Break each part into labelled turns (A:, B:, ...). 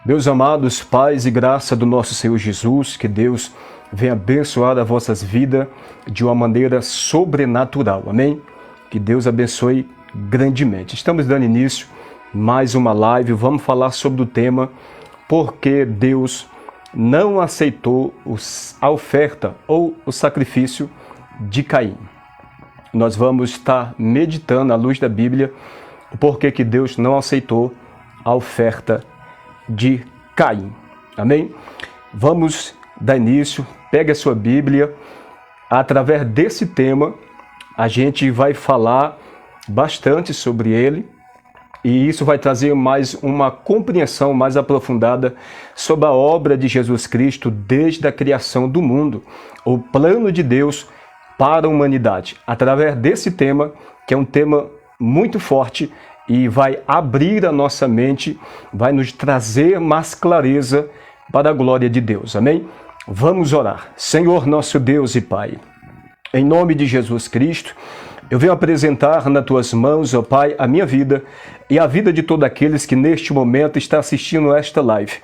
A: Meus amados, paz e graça do nosso Senhor Jesus, que Deus venha abençoar as vossas vidas de uma maneira sobrenatural, amém? Que Deus abençoe grandemente. Estamos dando início a mais uma live, vamos falar sobre o tema por que Deus não aceitou a oferta ou o sacrifício de Caim. Nós vamos estar meditando à luz da Bíblia o porquê que Deus não aceitou a oferta de Caim. Amém? Vamos dar início, pegue a sua Bíblia. Através desse tema, a gente vai falar bastante sobre ele e isso vai trazer mais uma compreensão mais aprofundada sobre a obra de Jesus Cristo desde a criação do mundo, o plano de Deus para a humanidade. Através desse tema, que é um tema muito forte e vai abrir a nossa mente, vai nos trazer mais clareza para a glória de Deus. Amém? Vamos orar. Senhor, nosso Deus e Pai, em nome de Jesus Cristo, eu venho apresentar nas Tuas mãos, ó Pai, a minha vida e a vida de todos aqueles que neste momento estão assistindo esta live.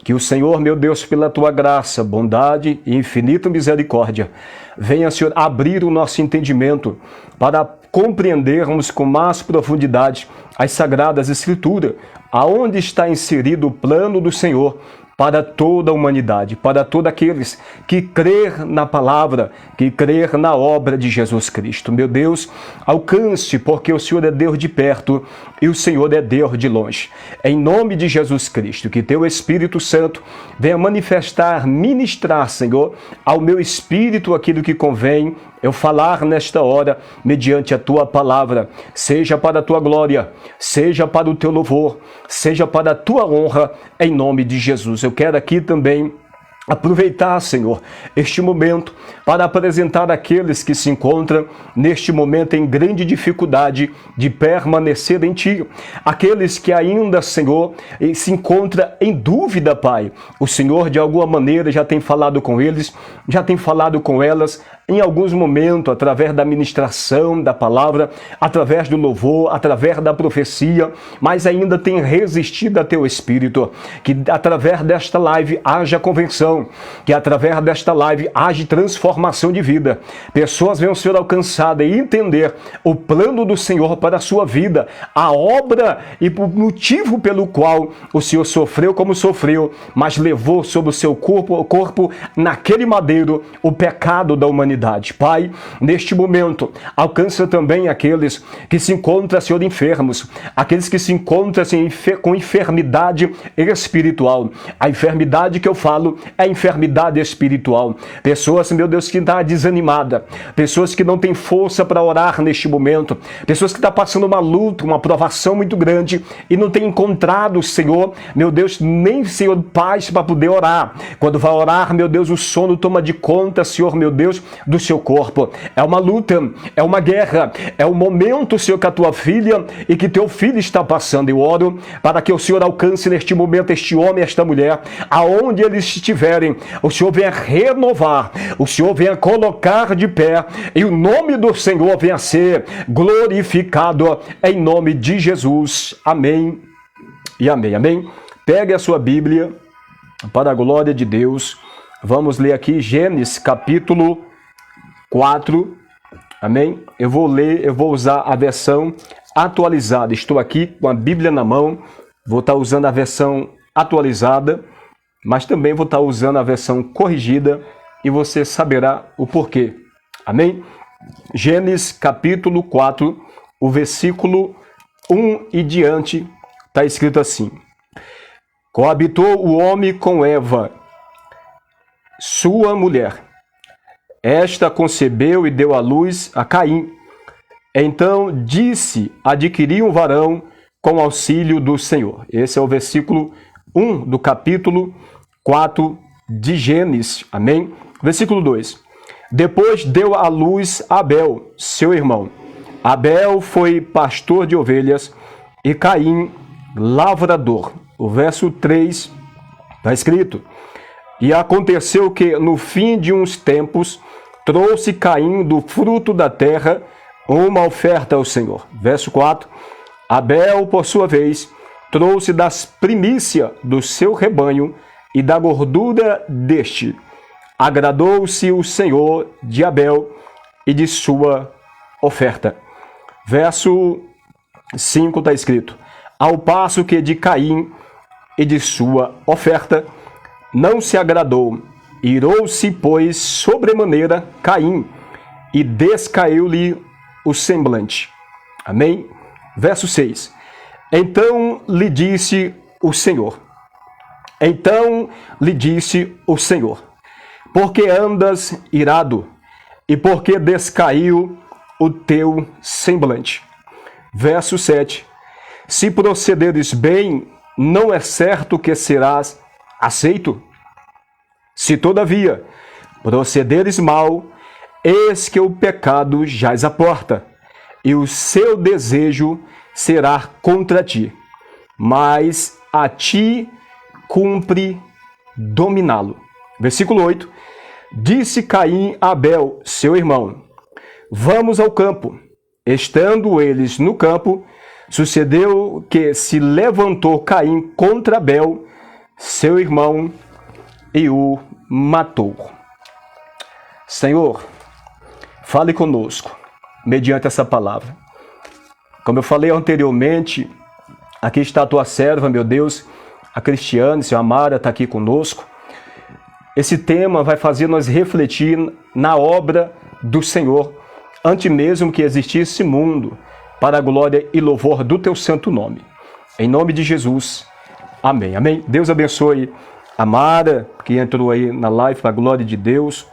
A: Que o Senhor, meu Deus, pela Tua graça, bondade e infinita misericórdia, venha, Senhor, abrir o nosso entendimento para compreendermos com mais profundidade as Sagradas Escrituras, aonde está inserido o plano do Senhor para toda a humanidade, para todos aqueles que crer na palavra, que crer na obra de Jesus Cristo. Meu Deus, alcance, porque o Senhor é Deus de perto e o Senhor é Deus de longe. Em nome de Jesus Cristo, que Teu Espírito Santo venha manifestar, ministrar, Senhor, ao meu espírito aquilo que convém eu falar nesta hora, mediante a Tua palavra, seja para a Tua glória, seja para o Teu louvor, seja para a Tua honra, em nome de Jesus. Eu quero aqui também aproveitar, Senhor, este momento para apresentar aqueles que se encontram neste momento em grande dificuldade de permanecer em Ti. Aqueles que ainda, Senhor, se encontram em dúvida, Pai. O Senhor, de alguma maneira, já tem falado com eles, já tem falado com elas, em alguns momentos, através da ministração da palavra, através do louvor, através da profecia, mas ainda tem resistido a Teu Espírito. Que através desta live haja conversão, que através desta live haja transformação de vida. Pessoas venham ser alcançadas e entender o plano do Senhor para a sua vida, a obra e o motivo pelo qual o Senhor sofreu como sofreu, mas levou sobre o seu corpo naquele madeiro o pecado da humanidade. Pai, neste momento, alcança também aqueles que se encontram, Senhor, enfermos, aqueles que se encontram assim, com enfermidade espiritual. A enfermidade que eu falo é a enfermidade espiritual. Pessoas, meu Deus, que estão desanimadas, pessoas que não têm força para orar neste momento, pessoas que estão passando uma luta, uma provação muito grande e não têm encontrado, Senhor, meu Deus, nem, Senhor, paz para poder orar. Quando vai orar, meu Deus, o sono toma de conta, Senhor, meu Deus, do seu corpo. É uma luta, é uma guerra, é um momento, Senhor, que a tua filha e que teu filho está passando. Eu oro para que o Senhor alcance neste momento este homem e esta mulher, aonde eles estiverem. O Senhor venha renovar, o Senhor venha colocar de pé e o nome do Senhor venha ser glorificado em nome de Jesus. Amém e amém. Amém. Pegue a sua Bíblia para a glória de Deus. Vamos ler aqui Gênesis capítulo 4, amém? Eu vou usar a versão atualizada. Estou aqui com a Bíblia na mão, vou estar usando a versão atualizada, mas também vou estar usando a versão corrigida e você saberá o porquê, amém? Gênesis capítulo 4, o versículo 1 e diante, está escrito assim: coabitou o homem com Eva, sua mulher. Esta concebeu e deu à luz a Caim. Então disse: adquiri um varão com auxílio do Senhor. Esse é o versículo 1 do capítulo 4 de Gênesis. Amém? Versículo 2. Depois deu à luz Abel, seu irmão. Abel foi pastor de ovelhas e Caim lavrador. O verso 3 está escrito: e aconteceu que no fim de uns tempos trouxe Caim do fruto da terra uma oferta ao Senhor. Verso 4. Abel, por sua vez, trouxe das primícias do seu rebanho e da gordura deste. Agradou-se o Senhor de Abel e de sua oferta. Verso 5 está escrito: ao passo que de Caim e de sua oferta não se agradou, irou-se, pois, sobremaneira Caim, e descaiu-lhe o semblante. Amém? Verso 6. Então lhe disse o Senhor, porque andas irado, e porque descaiu o teu semblante. Verso 7. Se procederes bem, não é certo que serás aceito? Se todavia procederes mal, eis que o pecado jaz à porta, e o seu desejo será contra ti, mas a ti cumpre dominá-lo. Versículo 8. Disse Caim a Abel, seu irmão: vamos ao campo. Estando eles no campo, sucedeu que se levantou Caim contra Abel, seu irmão, e o matou. Senhor, fale conosco mediante essa palavra. Como eu falei anteriormente, aqui está a tua serva, meu Deus, a Cristiane, a Amara está aqui conosco. Esse tema vai fazer nós refletir na obra do Senhor, antes mesmo que existisse mundo, para a glória e louvor do teu santo nome. Em nome de Jesus. Amém. Amém. Deus abençoe a Amara, que entrou aí na live, para a glória de Deus.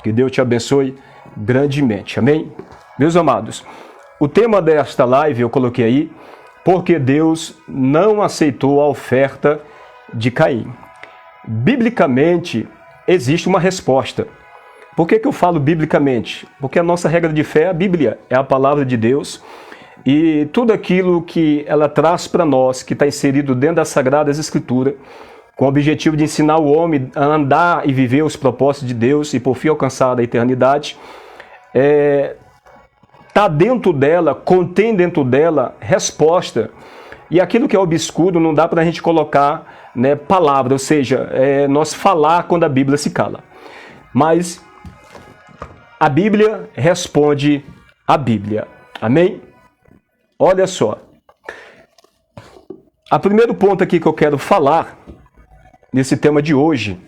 A: Que Deus te abençoe grandemente. Amém. Meus amados, o tema desta live eu coloquei aí, porque Deus não aceitou a oferta de Caim. Biblicamente, existe uma resposta. Por que eu falo biblicamente? Porque a nossa regra de fé é a Bíblia, é a palavra de Deus. E tudo aquilo que ela traz para nós, que está inserido dentro das Sagradas Escrituras, com o objetivo de ensinar o homem a andar e viver os propósitos de Deus e por fim alcançar a eternidade, está dentro dela, contém dentro dela resposta. E aquilo que é obscuro não dá para a gente colocar, né, palavra, ou seja, nós falar quando a Bíblia se cala. Mas a Bíblia responde a Bíblia. Amém? Olha só. O primeiro ponto aqui que eu quero falar nesse tema de hoje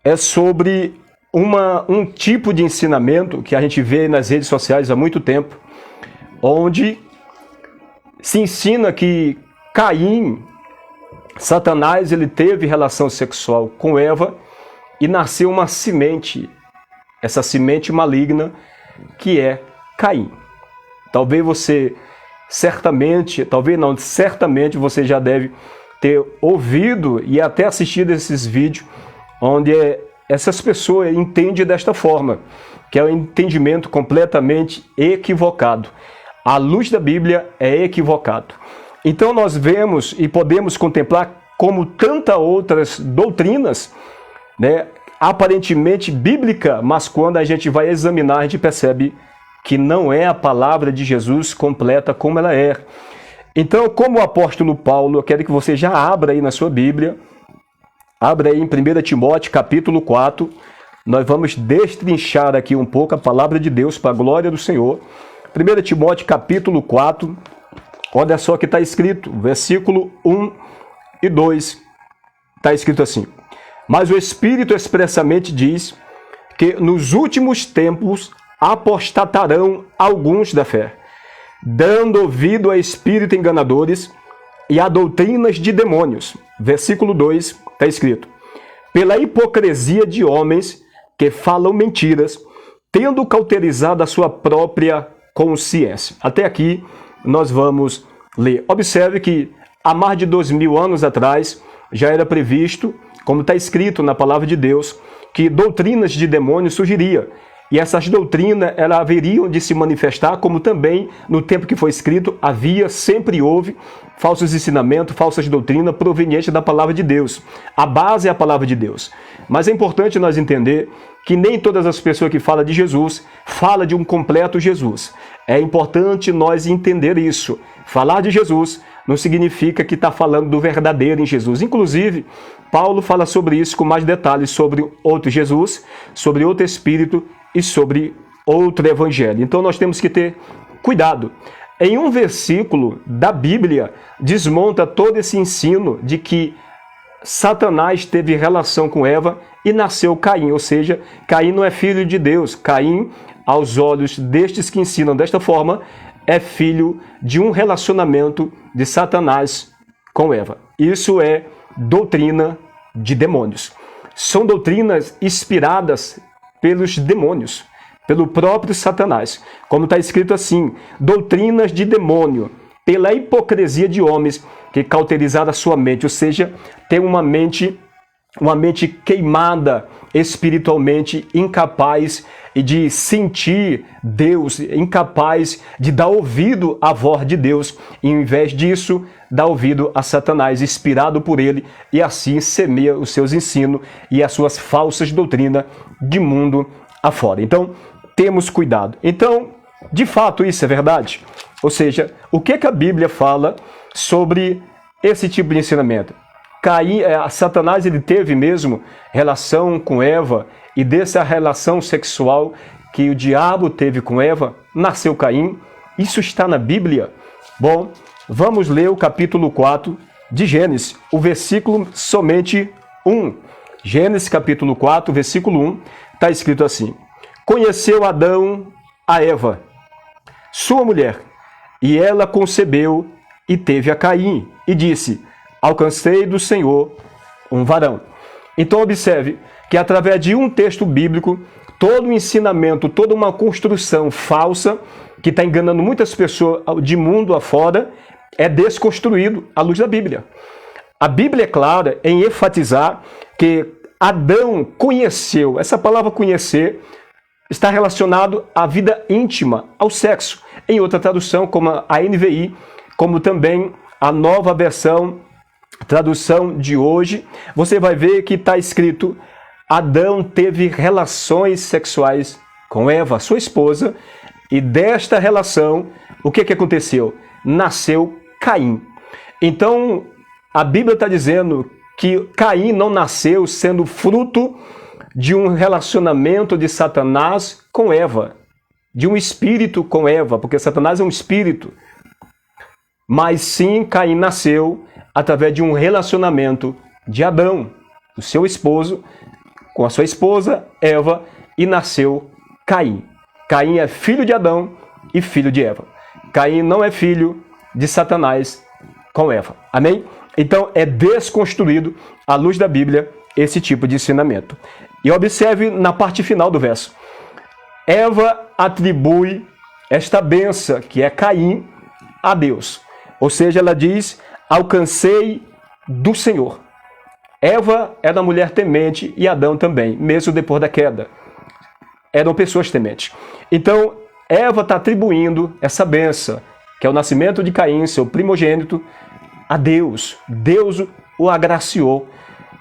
A: é sobre um tipo de ensinamento que a gente vê nas redes sociais há muito tempo, onde se ensina que Caim, Satanás, ele teve relação sexual com Eva e nasceu uma semente, essa semente maligna que é Caim. Talvez você, certamente você já deve ter ouvido e até assistido esses vídeos onde essas pessoas entendem desta forma, que é um entendimento completamente equivocado. À luz da Bíblia é equivocado. Então nós vemos e podemos contemplar como tantas outras doutrinas, né, aparentemente bíblica, mas quando a gente vai examinar, a gente percebe que não é a palavra de Jesus completa como ela é. Então, como o apóstolo Paulo, eu quero que você já abra aí na sua Bíblia, abra aí em 1 Timóteo capítulo 4, nós vamos destrinchar aqui um pouco a palavra de Deus para a glória do Senhor. 1 Timóteo capítulo 4, olha só que está escrito, versículo 1 e 2, está escrito assim: mas o Espírito expressamente diz que nos últimos tempos apostatarão alguns da fé, dando ouvido a espíritos enganadores e a doutrinas de demônios. Versículo 2 está escrito: pela hipocrisia de homens que falam mentiras, tendo cauterizado a sua própria consciência. Até aqui nós vamos ler. Observe que há mais de 2000 anos atrás já era previsto, como está escrito na palavra de Deus, que doutrinas de demônios surgiriam. E essas doutrinas, elas haveriam de se manifestar, como também no tempo que foi escrito, sempre houve falsos ensinamentos, falsas doutrinas provenientes da palavra de Deus. A base é a palavra de Deus. Mas é importante nós entender que nem todas as pessoas que falam de Jesus, falam de um completo Jesus. É importante nós entender isso. Falar de Jesus não significa que está falando do verdadeiro em Jesus. Inclusive, Paulo fala sobre isso com mais detalhes, sobre outro Jesus, sobre outro Espírito e sobre outro Evangelho. Então nós temos que ter cuidado. Em um versículo da Bíblia, desmonta todo esse ensino de que Satanás teve relação com Eva e nasceu Caim, ou seja, Caim não é filho de Deus. Caim, aos olhos destes que ensinam desta forma, é filho de um relacionamento de Satanás com Eva. Isso é doutrina de demônios. São doutrinas inspiradas pelos demônios, pelo próprio Satanás. Como está escrito assim, doutrinas de demônio, pela hipocrisia de homens que cauterizaram a sua mente, ou seja, tem uma mente queimada espiritualmente, incapaz de sentir Deus, incapaz de dar ouvido à voz de Deus, e em vez disso, dá ouvido a Satanás, inspirado por ele, e assim semeia os seus ensinos e as suas falsas doutrinas de mundo afora. Então, temos cuidado. Então, de fato, isso é verdade? Ou seja, o que a Bíblia fala sobre esse tipo de ensinamento? Satanás ele teve mesmo relação com Eva, e dessa relação sexual que o diabo teve com Eva, nasceu Caim. Isso está na Bíblia? Bom, vamos ler o capítulo 4 de Gênesis, o versículo somente 1. Gênesis capítulo 4, versículo 1, está escrito assim: Conheceu Adão a Eva, sua mulher, e ela concebeu e teve a Caim, e disse: Alcancei do Senhor um varão. Então observe que através de um texto bíblico, todo um ensinamento, toda uma construção falsa, que está enganando muitas pessoas de mundo afora, é desconstruído à luz da Bíblia. A Bíblia é clara em enfatizar que Adão conheceu. Essa palavra conhecer está relacionado à vida íntima, ao sexo. Em outra tradução, como a NVI, como também a nova versão, tradução de hoje, você vai ver que está escrito: Adão teve relações sexuais com Eva, sua esposa, e desta relação, o que aconteceu? Nasceu Caim. Então, a Bíblia está dizendo que Caim não nasceu sendo fruto de um relacionamento de Satanás com Eva, de um espírito com Eva, porque Satanás é um espírito. Mas sim, Caim nasceu através de um relacionamento de Adão, o seu esposo, com a sua esposa, Eva, e nasceu Caim. Caim é filho de Adão e filho de Eva. Caim não é filho de Satanás com Eva. Amém? Então é desconstruído, à luz da Bíblia, esse tipo de ensinamento. E observe na parte final do verso. Eva atribui esta bênção, que é Caim, a Deus. Ou seja, ela diz: alcancei do Senhor. Eva era uma mulher temente e Adão também, mesmo depois da queda. Eram pessoas tementes. Então, Eva está atribuindo essa bênção, que é o nascimento de Caim, seu primogênito, a Deus. Deus o agraciou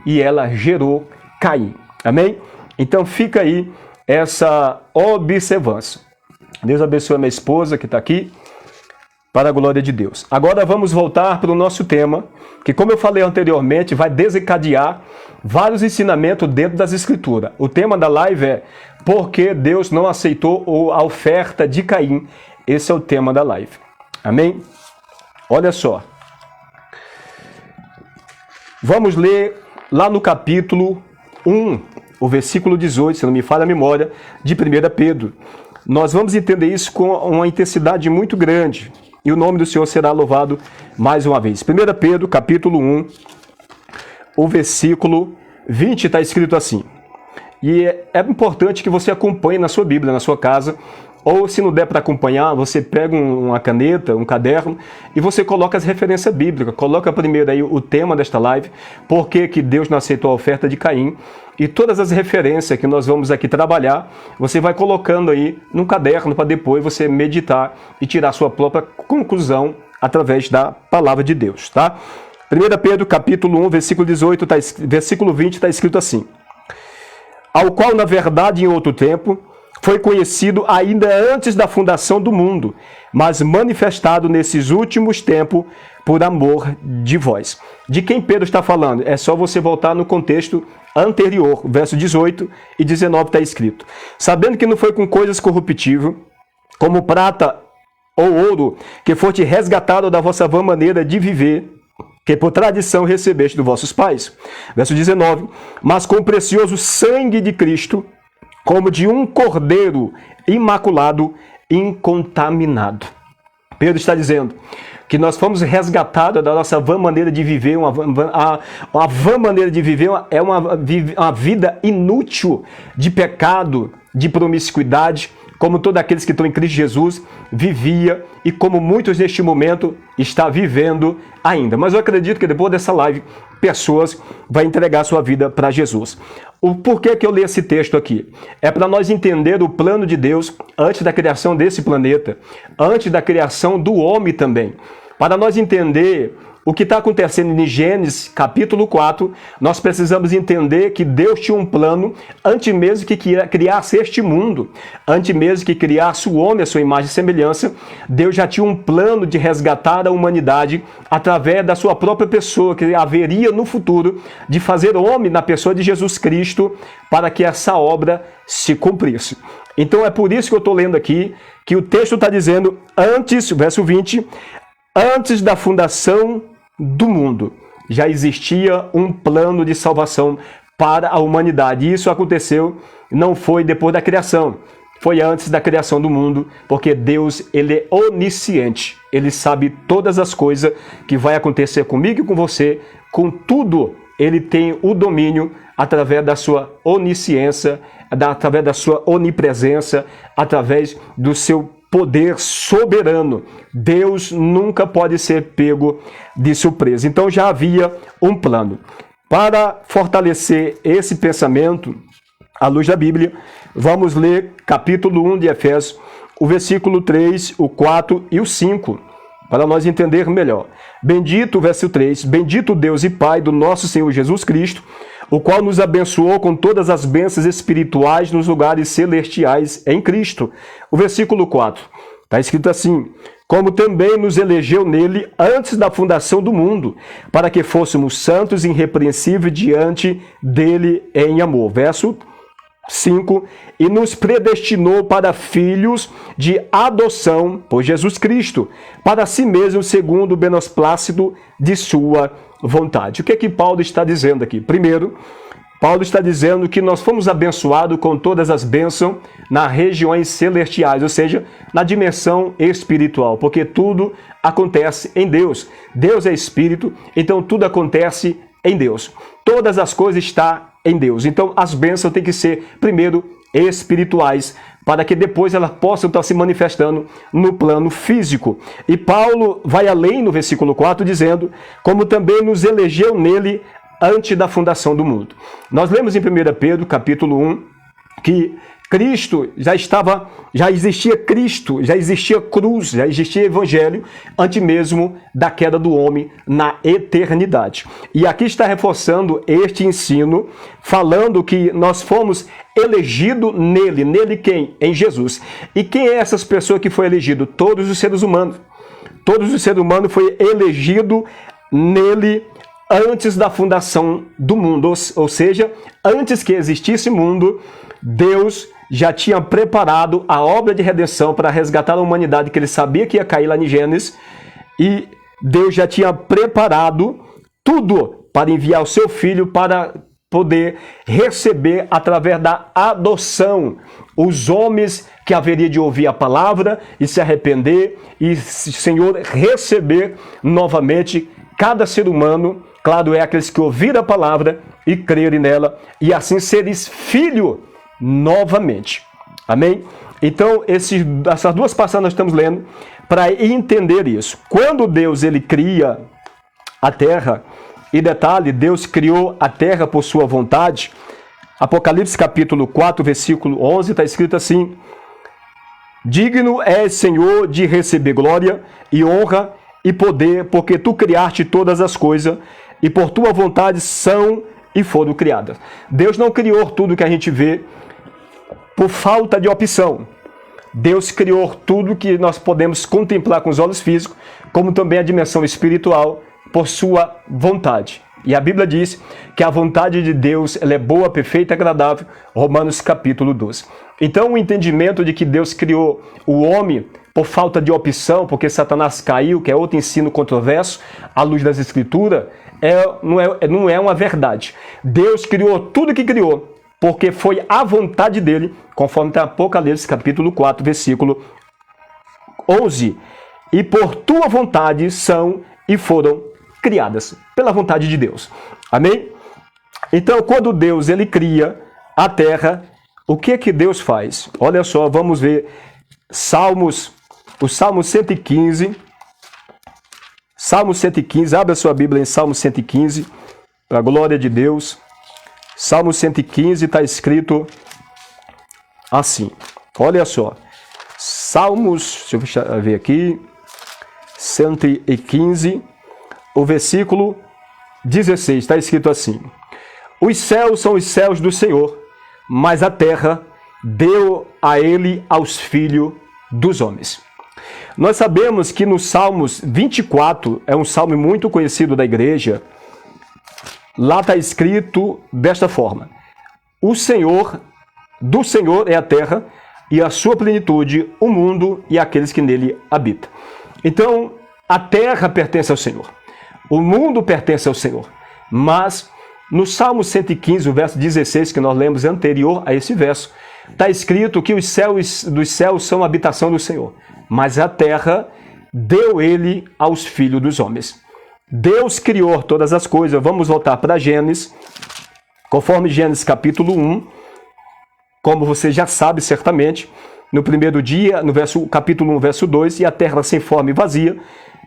A: e ela gerou Caim. Amém? Então fica aí essa observância. Deus abençoe a minha esposa que está aqui, para a glória de Deus. Agora vamos voltar para o nosso tema, que, como eu falei anteriormente, vai desencadear vários ensinamentos dentro das Escrituras. O tema da live é: por que Deus não aceitou a oferta de Caim? Esse é o tema da live. Amém? Olha só. Vamos ler lá no capítulo 1, o versículo 18, se não me falha a memória, de 1 Pedro. Nós vamos entender isso com uma intensidade muito grande, e o nome do Senhor será louvado mais uma vez. 1 Pedro, capítulo 1, o versículo 20, está escrito assim. E é importante que você acompanhe na sua Bíblia, na sua casa, ou se não der para acompanhar, você pega uma caneta, um caderno, e você coloca as referências bíblicas. Coloca primeiro aí o tema desta live, por que Deus não aceitou a oferta de Caim, e todas as referências que nós vamos aqui trabalhar, você vai colocando aí num caderno para depois você meditar e tirar sua própria conclusão através da palavra de Deus, tá? 1 Pedro, capítulo 1, versículo 18, versículo 20, está escrito assim: ao qual, na verdade, em outro tempo, foi conhecido ainda antes da fundação do mundo, mas manifestado nesses últimos tempos por amor de vós. De quem Pedro está falando? É só você voltar no contexto anterior, verso 18 e 19 está escrito. Sabendo que não foi com coisas corruptíveis, como prata ou ouro, que foste resgatado da vossa vã maneira de viver, que por tradição recebeste dos vossos pais. Verso 19. Mas com o precioso sangue de Cristo, como de um cordeiro imaculado, incontaminado. Pedro está dizendo que nós fomos resgatados da nossa vã maneira de viver. A vã maneira de viver é uma vida inútil de pecado, de promiscuidade, como todos aqueles que estão em Cristo Jesus vivia e como muitos neste momento estão vivendo ainda. Mas eu acredito que depois dessa live, pessoas vão entregar sua vida para Jesus. O porquê que eu leio esse texto aqui? É para nós entender o plano de Deus antes da criação desse planeta, antes da criação do homem também. Para nós entender o que está acontecendo em Gênesis capítulo 4, nós precisamos entender que Deus tinha um plano antes mesmo que criasse este mundo, antes mesmo que criasse o homem à sua imagem e semelhança. Deus já tinha um plano de resgatar a humanidade através da sua própria pessoa, que haveria no futuro de fazer homem na pessoa de Jesus Cristo para que essa obra se cumprisse. Então é por isso que eu estou lendo aqui, que o texto está dizendo antes, verso 20, antes da fundação do mundo, já existia um plano de salvação para a humanidade. E isso aconteceu, não foi depois da criação, foi antes da criação do mundo, porque Deus, ele é onisciente, ele sabe todas as coisas que vai acontecer comigo e com você, com tudo, ele tem o domínio através da sua onisciência, através da sua onipresença, através do seu poder soberano. Deus nunca pode ser pego de surpresa. Então já havia um plano. Para fortalecer esse pensamento, à luz da Bíblia, vamos ler capítulo 1 de Efésios, o versículo 3, o 4 e o 5, para nós entender melhor. Bendito, verso 3, bendito Deus e Pai do nosso Senhor Jesus Cristo, o qual nos abençoou com todas as bênçãos espirituais nos lugares celestiais em Cristo. O versículo 4, está escrito assim: como também nos elegeu nele antes da fundação do mundo, para que fôssemos santos e irrepreensíveis diante dele em amor. Verso 5, e nos predestinou para filhos de adoção por Jesus Cristo, para si mesmo, segundo o beneplácito de sua vontade. O que é que Paulo está dizendo aqui? Primeiro, Paulo está dizendo que nós fomos abençoados com todas as bênçãos nas regiões celestiais, ou seja, na dimensão espiritual, porque tudo acontece em Deus. Deus é espírito, então tudo acontece em Deus. Todas as coisas estão em Deus. Então as bênçãos têm que ser, primeiro, espirituais, para que depois elas possam estar se manifestando no plano físico. E Paulo vai além no versículo 4, dizendo, como também nos elegeu nele antes da fundação do mundo. Nós lemos em 1 Pedro, capítulo 1, que Cristo já existia Cristo, já existia cruz, já existia evangelho, antes mesmo da queda do homem na eternidade. E aqui está reforçando este ensino, falando que nós fomos elegidos nele. Nele quem? Em Jesus. E quem é essas pessoas que foi elegido? Todos os seres humanos. Todos os seres humanos foi elegido nele antes da fundação do mundo. Ou seja, antes que existisse mundo, Deus já tinha preparado a obra de redenção para resgatar a humanidade, que ele sabia que ia cair lá em Gênesis, e Deus já tinha preparado tudo para enviar o seu filho para poder receber, através da adoção, os homens que haveria de ouvir a palavra e se arrepender e, Senhor, receber novamente cada ser humano, claro, é aqueles que ouviram a palavra e crerem nela, e assim seres filho novamente. Amém? Então, essas duas passagens nós estamos lendo para entender isso. Quando Deus ele cria a terra, e detalhe, Deus criou a terra por sua vontade, Apocalipse capítulo 4, versículo 11, está escrito assim: digno és, Senhor, de receber glória e honra e poder, porque tu criaste todas as coisas, e por tua vontade são e foram criadas. Deus não criou tudo que a gente vê por falta de opção. Deus criou tudo que nós podemos contemplar com os olhos físicos, como também a dimensão espiritual, por sua vontade. E a Bíblia diz que a vontade de Deus ela é boa, perfeita e agradável. Romanos capítulo 12. Então o entendimento de que Deus criou o homem por falta de opção, porque Satanás caiu, que é outro ensino controverso, à luz das Escrituras, não é uma verdade. Deus criou tudo que criou, porque foi a vontade dele, conforme está Apocalipse capítulo 4, versículo 11. E por tua vontade são e foram criadas, pela vontade de Deus. Amém? Então, quando Deus ele cria a terra, o que Deus faz? Olha só, vamos ver o Salmo 115. Salmo 115, abre a sua Bíblia em Salmo 115, para a glória de Deus. Salmo 115 está escrito assim. Olha só. Salmos, deixa eu ver aqui. 115, o versículo 16, está escrito assim. Os céus são os céus do Senhor, mas a terra deu a ele aos filhos dos homens. Nós sabemos que no Salmos 24, é um salmo muito conhecido da igreja, lá está escrito desta forma: o Senhor, do Senhor é a terra e a sua plenitude, o mundo e aqueles que nele habitam. Então, a terra pertence ao Senhor, o mundo pertence ao Senhor, mas no Salmo 115, o verso 16, que nós lemos anterior a esse verso, está escrito que os céus dos céus são a habitação do Senhor, mas a terra deu ele aos filhos dos homens. Deus criou todas as coisas. Vamos voltar para Gênesis, conforme Gênesis capítulo 1, como você já sabe certamente, no primeiro dia, no capítulo 1, verso 2, e a terra sem forma e vazia,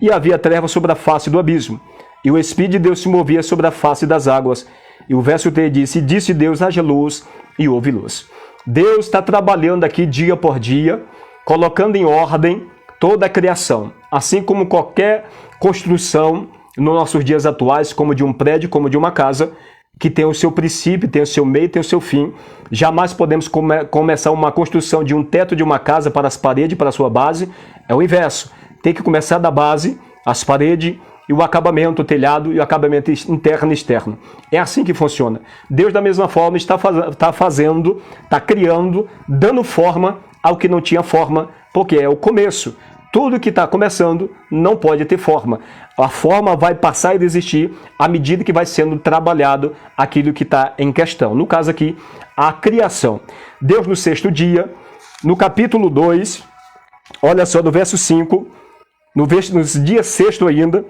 A: e havia trevas sobre a face do abismo, e o Espírito de Deus se movia sobre a face das águas. E o verso 3 diz: e disse Deus, haja luz, e houve luz. Deus está trabalhando aqui dia por dia, colocando em ordem toda a criação, assim como qualquer construção nos nossos dias atuais, como de um prédio, como de uma casa, que tem o seu princípio, tem o seu meio, tem o seu fim. Jamais podemos começar uma construção de um teto de uma casa para as paredes, para a sua base. É o inverso. Tem que começar da base, as paredes, e o acabamento, o telhado e o acabamento interno e externo. É assim que funciona. Deus, da mesma forma, está criando, dando forma ao que não tinha forma, porque é o começo. Tudo que está começando não pode ter forma. A forma vai passar a existir à medida que vai sendo trabalhado aquilo que está em questão. No caso aqui, a criação. Deus, no sexto dia, no capítulo 2, olha só, no verso 5, no dia sexto ainda,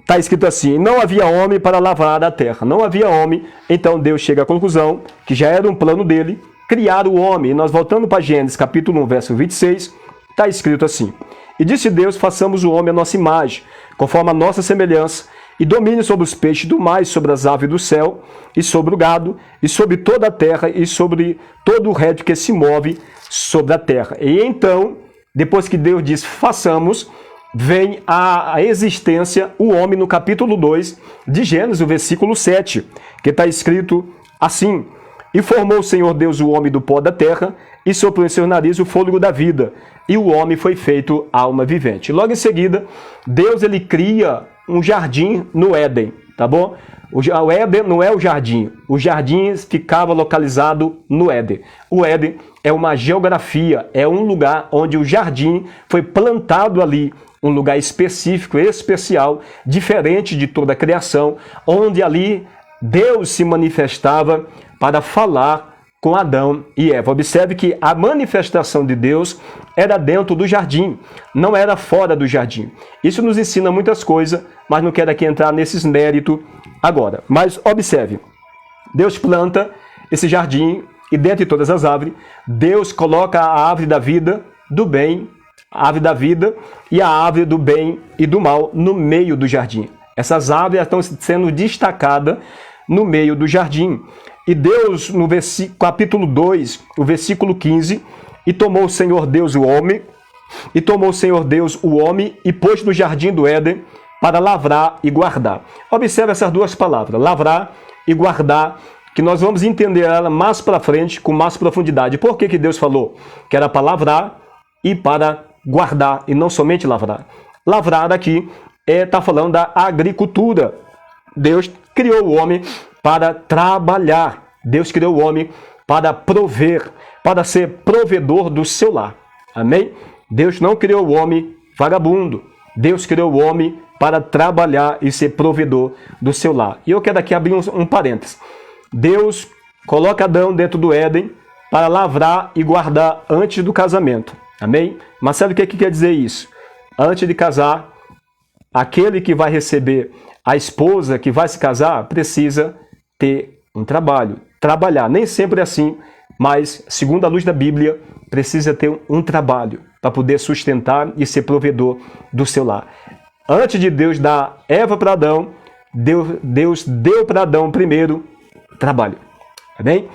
A: está escrito assim: não havia homem para lavrar a terra. Não havia homem. Então Deus chega à conclusão que já era um plano dele criar o homem. E nós voltando para Gênesis capítulo 1, verso 26, está escrito assim: e disse Deus, façamos o homem à nossa imagem, conforme a nossa semelhança, e domine sobre os peixes do mar, e sobre as aves do céu, e sobre o gado, e sobre toda a terra, e sobre todo o réptil que se move sobre a terra. E então, depois que Deus diz façamos, vem a existência o homem no capítulo 2 de Gênesis, o versículo 7, que está escrito assim: e formou o Senhor Deus o homem do pó da terra, e soprou em seu nariz o fôlego da vida, e o homem foi feito alma vivente. Logo em seguida, Deus ele cria um jardim no Éden, tá bom? O Éden não é o jardim ficava localizado no Éden. O Éden é uma geografia, é um lugar onde o jardim foi plantado ali, um lugar específico, especial, diferente de toda a criação, onde ali Deus se manifestava para falar com Adão e Eva. Observe que a manifestação de Deus era dentro do jardim, não era fora do jardim. Isso nos ensina muitas coisas, mas não quero aqui entrar nesses méritos agora. Mas observe, Deus planta esse jardim e dentro de todas as árvores, Deus coloca a árvore da vida, do bem, a árvore da vida e a árvore do bem e do mal no meio do jardim. Essas árvores estão sendo destacadas no meio do jardim. E Deus, no capítulo 2, o versículo 15, e tomou o Senhor Deus o homem, e pôs no jardim do Éden para lavrar e guardar. Observe essas duas palavras, lavrar e guardar, que nós vamos entender ela mais para frente, com mais profundidade. Por que Deus falou que era para lavrar e para guardar, e não somente lavrar? Lavrar aqui está falando da agricultura. Deus criou o homem para trabalhar. Deus criou o homem para prover, para ser provedor do seu lar. Amém? Deus não criou o homem vagabundo. Deus criou o homem para trabalhar e ser provedor do seu lar. E eu quero aqui abrir um parênteses. Deus coloca Adão dentro do Éden para lavrar e guardar antes do casamento. Amém? Marcelo, o que quer dizer isso? Antes de casar, aquele que vai receber a esposa que vai se casar precisa ter um trabalho. Trabalhar, nem sempre é assim, mas, segundo a luz da Bíblia, precisa ter um trabalho para poder sustentar e ser provedor do seu lar. Antes de Deus dar Eva para Adão, Deus deu para Adão primeiro trabalho. Amém?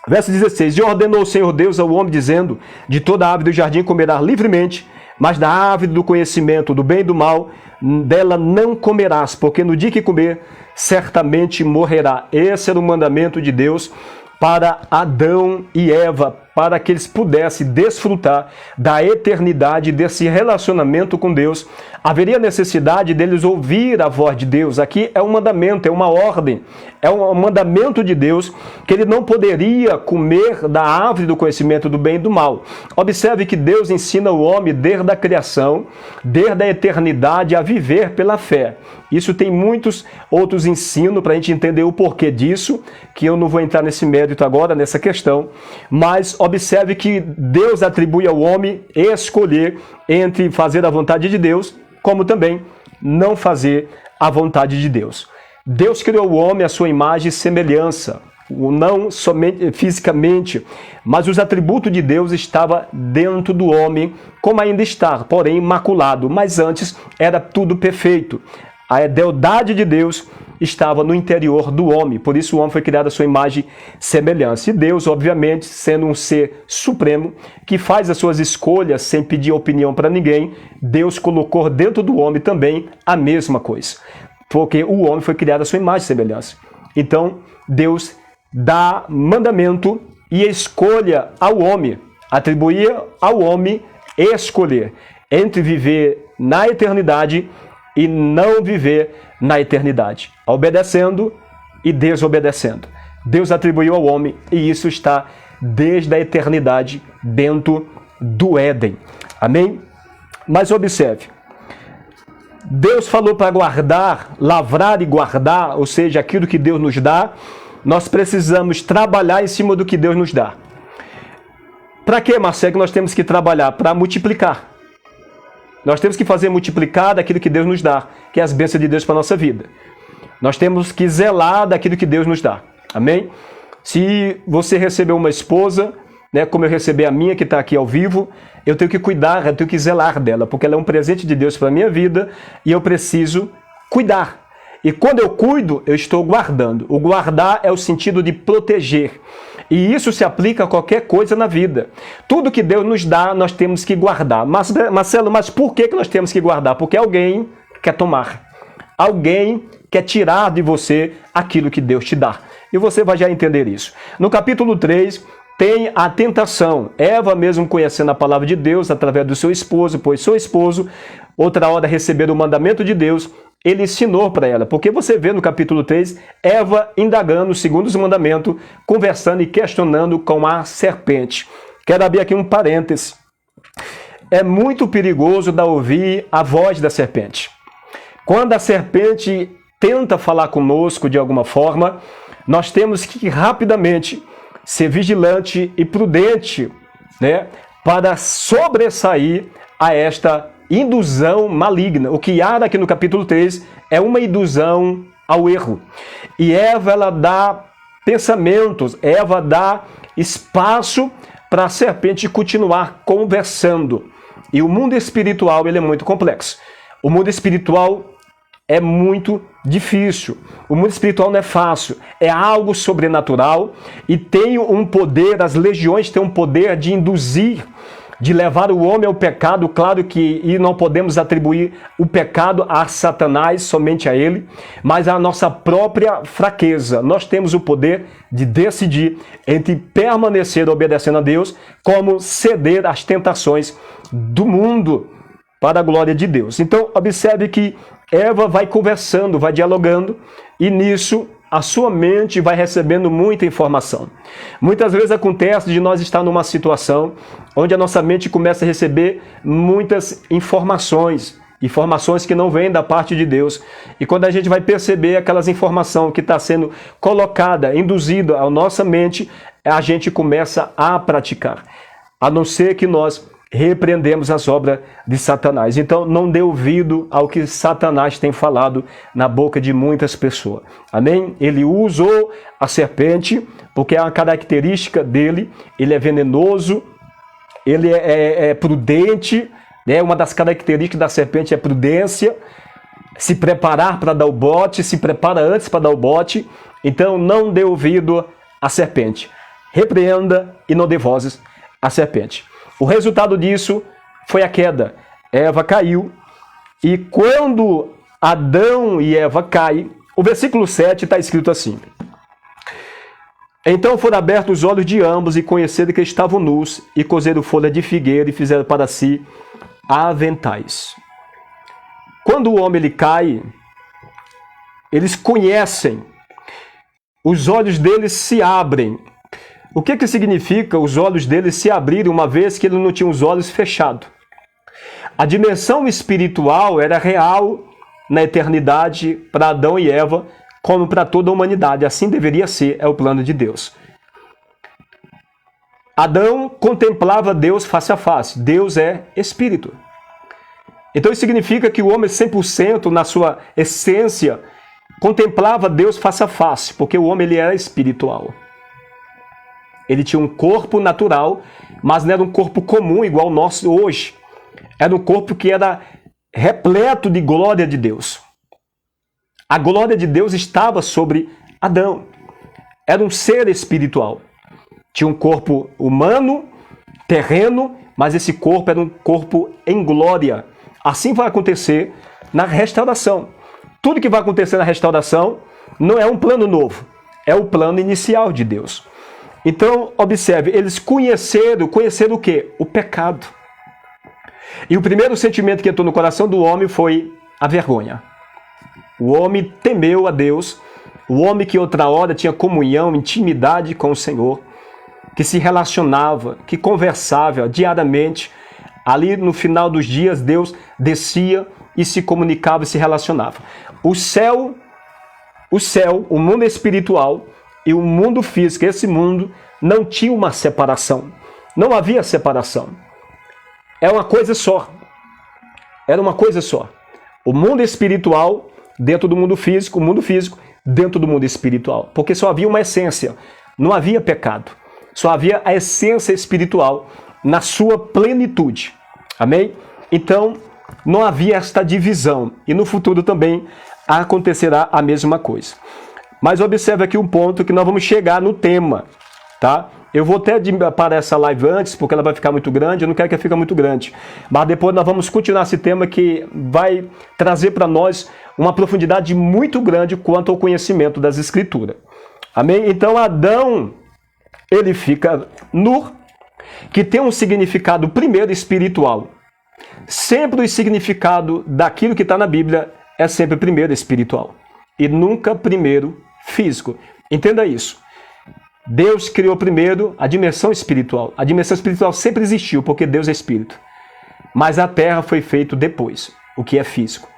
A: Verso 16. E ordenou o Senhor Deus ao homem, dizendo: de toda árvore do jardim comerás livremente, mas da árvore do conhecimento do bem e do mal, dela não comerás, porque no dia que comer, certamente morrerá. Esse era o mandamento de Deus para Adão e Eva, para que eles pudessem desfrutar da eternidade, desse relacionamento com Deus. Haveria necessidade deles ouvir a voz de Deus. Aqui é um mandamento, é uma ordem, é um mandamento de Deus, que ele não poderia comer da árvore do conhecimento do bem e do mal. Observe que Deus ensina o homem desde a criação, desde a eternidade, a viver pela fé. Isso tem muitos outros ensinos para a gente entender o porquê disso, que eu não vou entrar nesse mérito agora, nessa questão, mas observe que Deus atribui ao homem escolher entre fazer a vontade de Deus, como também não fazer a vontade de Deus. Deus criou o homem à sua imagem e semelhança, não somente fisicamente, mas os atributos de Deus estavam dentro do homem, como ainda está, porém imaculado, mas antes era tudo perfeito. A deidade de Deus estava no interior do homem, por isso o homem foi criado à sua imagem e semelhança. E Deus, obviamente, sendo um ser supremo, que faz as suas escolhas sem pedir opinião para ninguém, Deus colocou dentro do homem também a mesma coisa, porque o homem foi criado à sua imagem e semelhança. Então, Deus dá mandamento e escolha ao homem, atribuía ao homem escolher entre viver na eternidade e não viver na eternidade, obedecendo e desobedecendo. Deus atribuiu ao homem, e isso está desde a eternidade dentro do Éden. Amém? Mas observe, Deus falou para guardar, lavrar e guardar, ou seja, aquilo que Deus nos dá, nós precisamos trabalhar em cima do que Deus nos dá. Para que, Marcelo, que nós temos que trabalhar? Para multiplicar. Nós temos que fazer multiplicar daquilo que Deus nos dá, que é as bênçãos de Deus para a nossa vida. Nós temos que zelar daquilo que Deus nos dá. Amém? Se você recebeu uma esposa, né, como eu recebi a minha, que está aqui ao vivo, eu tenho que cuidar, eu tenho que zelar dela, porque ela é um presente de Deus para a minha vida e eu preciso cuidar. E quando eu cuido, eu estou guardando. O guardar é o sentido de proteger. E isso se aplica a qualquer coisa na vida. Tudo que Deus nos dá, nós temos que guardar. Mas, Marcelo, mas por que nós temos que guardar? Porque alguém quer tomar. Alguém quer tirar de você aquilo que Deus te dá. E você vai já entender isso. No capítulo 3, tem a tentação. Eva, mesmo conhecendo a palavra de Deus, através do seu esposo, pois seu esposo, outra hora receber o mandamento de Deus, ele ensinou para ela, porque você vê no capítulo 3, Eva indagando segundo os mandamentos, conversando e questionando com a serpente. Quero abrir aqui um parêntese. É muito perigoso ouvir a voz da serpente. Quando a serpente tenta falar conosco de alguma forma, nós temos que rapidamente ser vigilante e prudente, né, para sobressair a esta indução maligna. O que há aqui no capítulo 3 é uma indução ao erro. E Eva, ela dá pensamentos, Eva dá espaço para a serpente continuar conversando. E o mundo espiritual, ele é muito complexo. O mundo espiritual é muito difícil. O mundo espiritual não é fácil. É algo sobrenatural e tem um poder, as legiões têm um poder de induzir de levar o homem ao pecado. Claro que e não podemos atribuir o pecado a Satanás, somente a ele, mas a nossa própria fraqueza. Nós temos o poder de decidir entre permanecer obedecendo a Deus, como ceder às tentações do mundo para a glória de Deus. Então, observe que Eva vai conversando, vai dialogando, e nisso a sua mente vai recebendo muita informação. Muitas vezes acontece de nós estar numa situação onde a nossa mente começa a receber muitas informações que não vêm da parte de Deus. E quando a gente vai perceber aquelas informações que está sendo colocada, induzida à nossa mente, a gente começa a praticar. A não ser que nós repreendemos as obras de Satanás. Então, não dê ouvido ao que Satanás tem falado na boca de muitas pessoas. Amém? Ele usou a serpente, porque é uma característica dele. Ele é venenoso, ele é prudente, né? Uma das características da serpente é prudência, se preparar para dar o bote, se prepara antes para dar o bote. Então, não dê ouvido à serpente. Repreenda e não dê vozes à serpente. O resultado disso foi a queda. Eva caiu, e quando Adão e Eva caem, o versículo 7 está escrito assim: então foram abertos os olhos de ambos e conheceram que estavam nus, e cozeram folha de figueira e fizeram para si aventais. Quando o homem ele cai, eles conhecem, os olhos deles se abrem. O que significa os olhos dele se abrirem, uma vez que ele não tinha os olhos fechados? A dimensão espiritual era real na eternidade para Adão e Eva, como para toda a humanidade. Assim deveria ser, é o plano de Deus. Adão contemplava Deus face a face. Deus é espírito. Então isso significa que o homem 100% na sua essência contemplava Deus face a face, porque o homem ele era espiritual. Ele tinha um corpo natural, mas não era um corpo comum igual o nosso hoje. Era um corpo que era repleto de glória de Deus. A glória de Deus estava sobre Adão. Era um ser espiritual. Tinha um corpo humano, terreno, mas esse corpo era um corpo em glória. Assim vai acontecer na restauração. Tudo que vai acontecer na restauração não é um plano novo, é o plano inicial de Deus. Então, observe, eles conheceram o quê? O pecado. E o primeiro sentimento que entrou no coração do homem foi a vergonha. O homem temeu a Deus, o homem que outra hora tinha comunhão, intimidade com o Senhor, que se relacionava, que conversava diariamente. Ali no final dos dias, Deus descia e se comunicava e se relacionava. O céu, o mundo espiritual e o mundo físico, esse mundo não tinha uma separação. Não havia separação. É uma coisa só. Era uma coisa só. O mundo espiritual dentro do mundo físico, o mundo físico dentro do mundo espiritual. Porque só havia uma essência. Não havia pecado. Só havia a essência espiritual na sua plenitude. Amém? Então, não havia esta divisão. E no futuro também acontecerá a mesma coisa. Mas observe aqui um ponto que nós vamos chegar no tema, tá? Eu vou até parar essa live antes, porque ela vai ficar muito grande, eu não quero que ela fique muito grande. Mas depois nós vamos continuar esse tema que vai trazer para nós uma profundidade muito grande quanto ao conhecimento das Escrituras. Amém? Então Adão, ele fica nu, que tem um significado primeiro espiritual. Sempre o significado daquilo que está na Bíblia é sempre primeiro espiritual. E nunca primeiro físico. Entenda isso. Deus criou primeiro a dimensão espiritual. A dimensão espiritual sempre existiu, porque Deus é espírito. Mas a terra foi feita depois, o que é físico.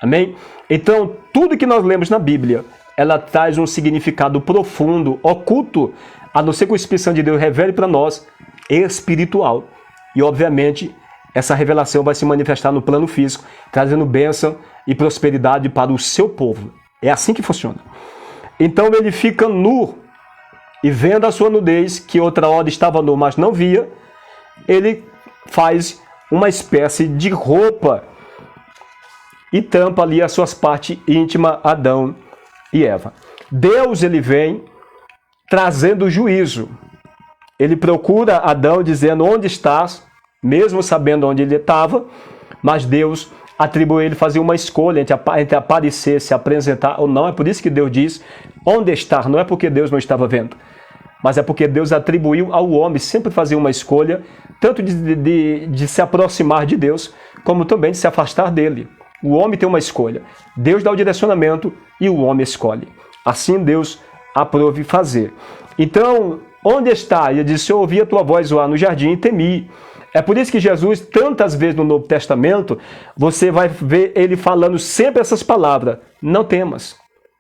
A: Amém? Então, tudo que nós lemos na Bíblia, ela traz um significado profundo, oculto, a não ser que o Espírito Santo de Deus revele para nós, espiritual. E, obviamente, essa revelação vai se manifestar no plano físico, trazendo bênção e prosperidade para o seu povo. É assim que funciona. Então ele fica nu, e vendo a sua nudez, que outra hora estava nu, mas não via, ele faz uma espécie de roupa e tampa ali as suas partes íntimas, Adão e Eva. Deus, ele vem trazendo juízo. Ele procura Adão dizendo: onde estás? mesmo sabendo onde ele estava, mas Deus atribuiu a ele fazer uma escolha entre aparecer, se apresentar ou não. É por isso que Deus diz onde estar, não é porque Deus não estava vendo, mas é porque Deus atribuiu ao homem sempre fazer uma escolha, tanto de se aproximar de Deus, como também de se afastar dele. O homem tem uma escolha. Deus dá o direcionamento e o homem escolhe. Assim Deus aprove fazer. Então, onde está? Ele disse, eu ouvi a tua voz lá no jardim e temi. É por isso que Jesus, tantas vezes no Novo Testamento, você vai ver ele falando sempre essas palavras. Não temas,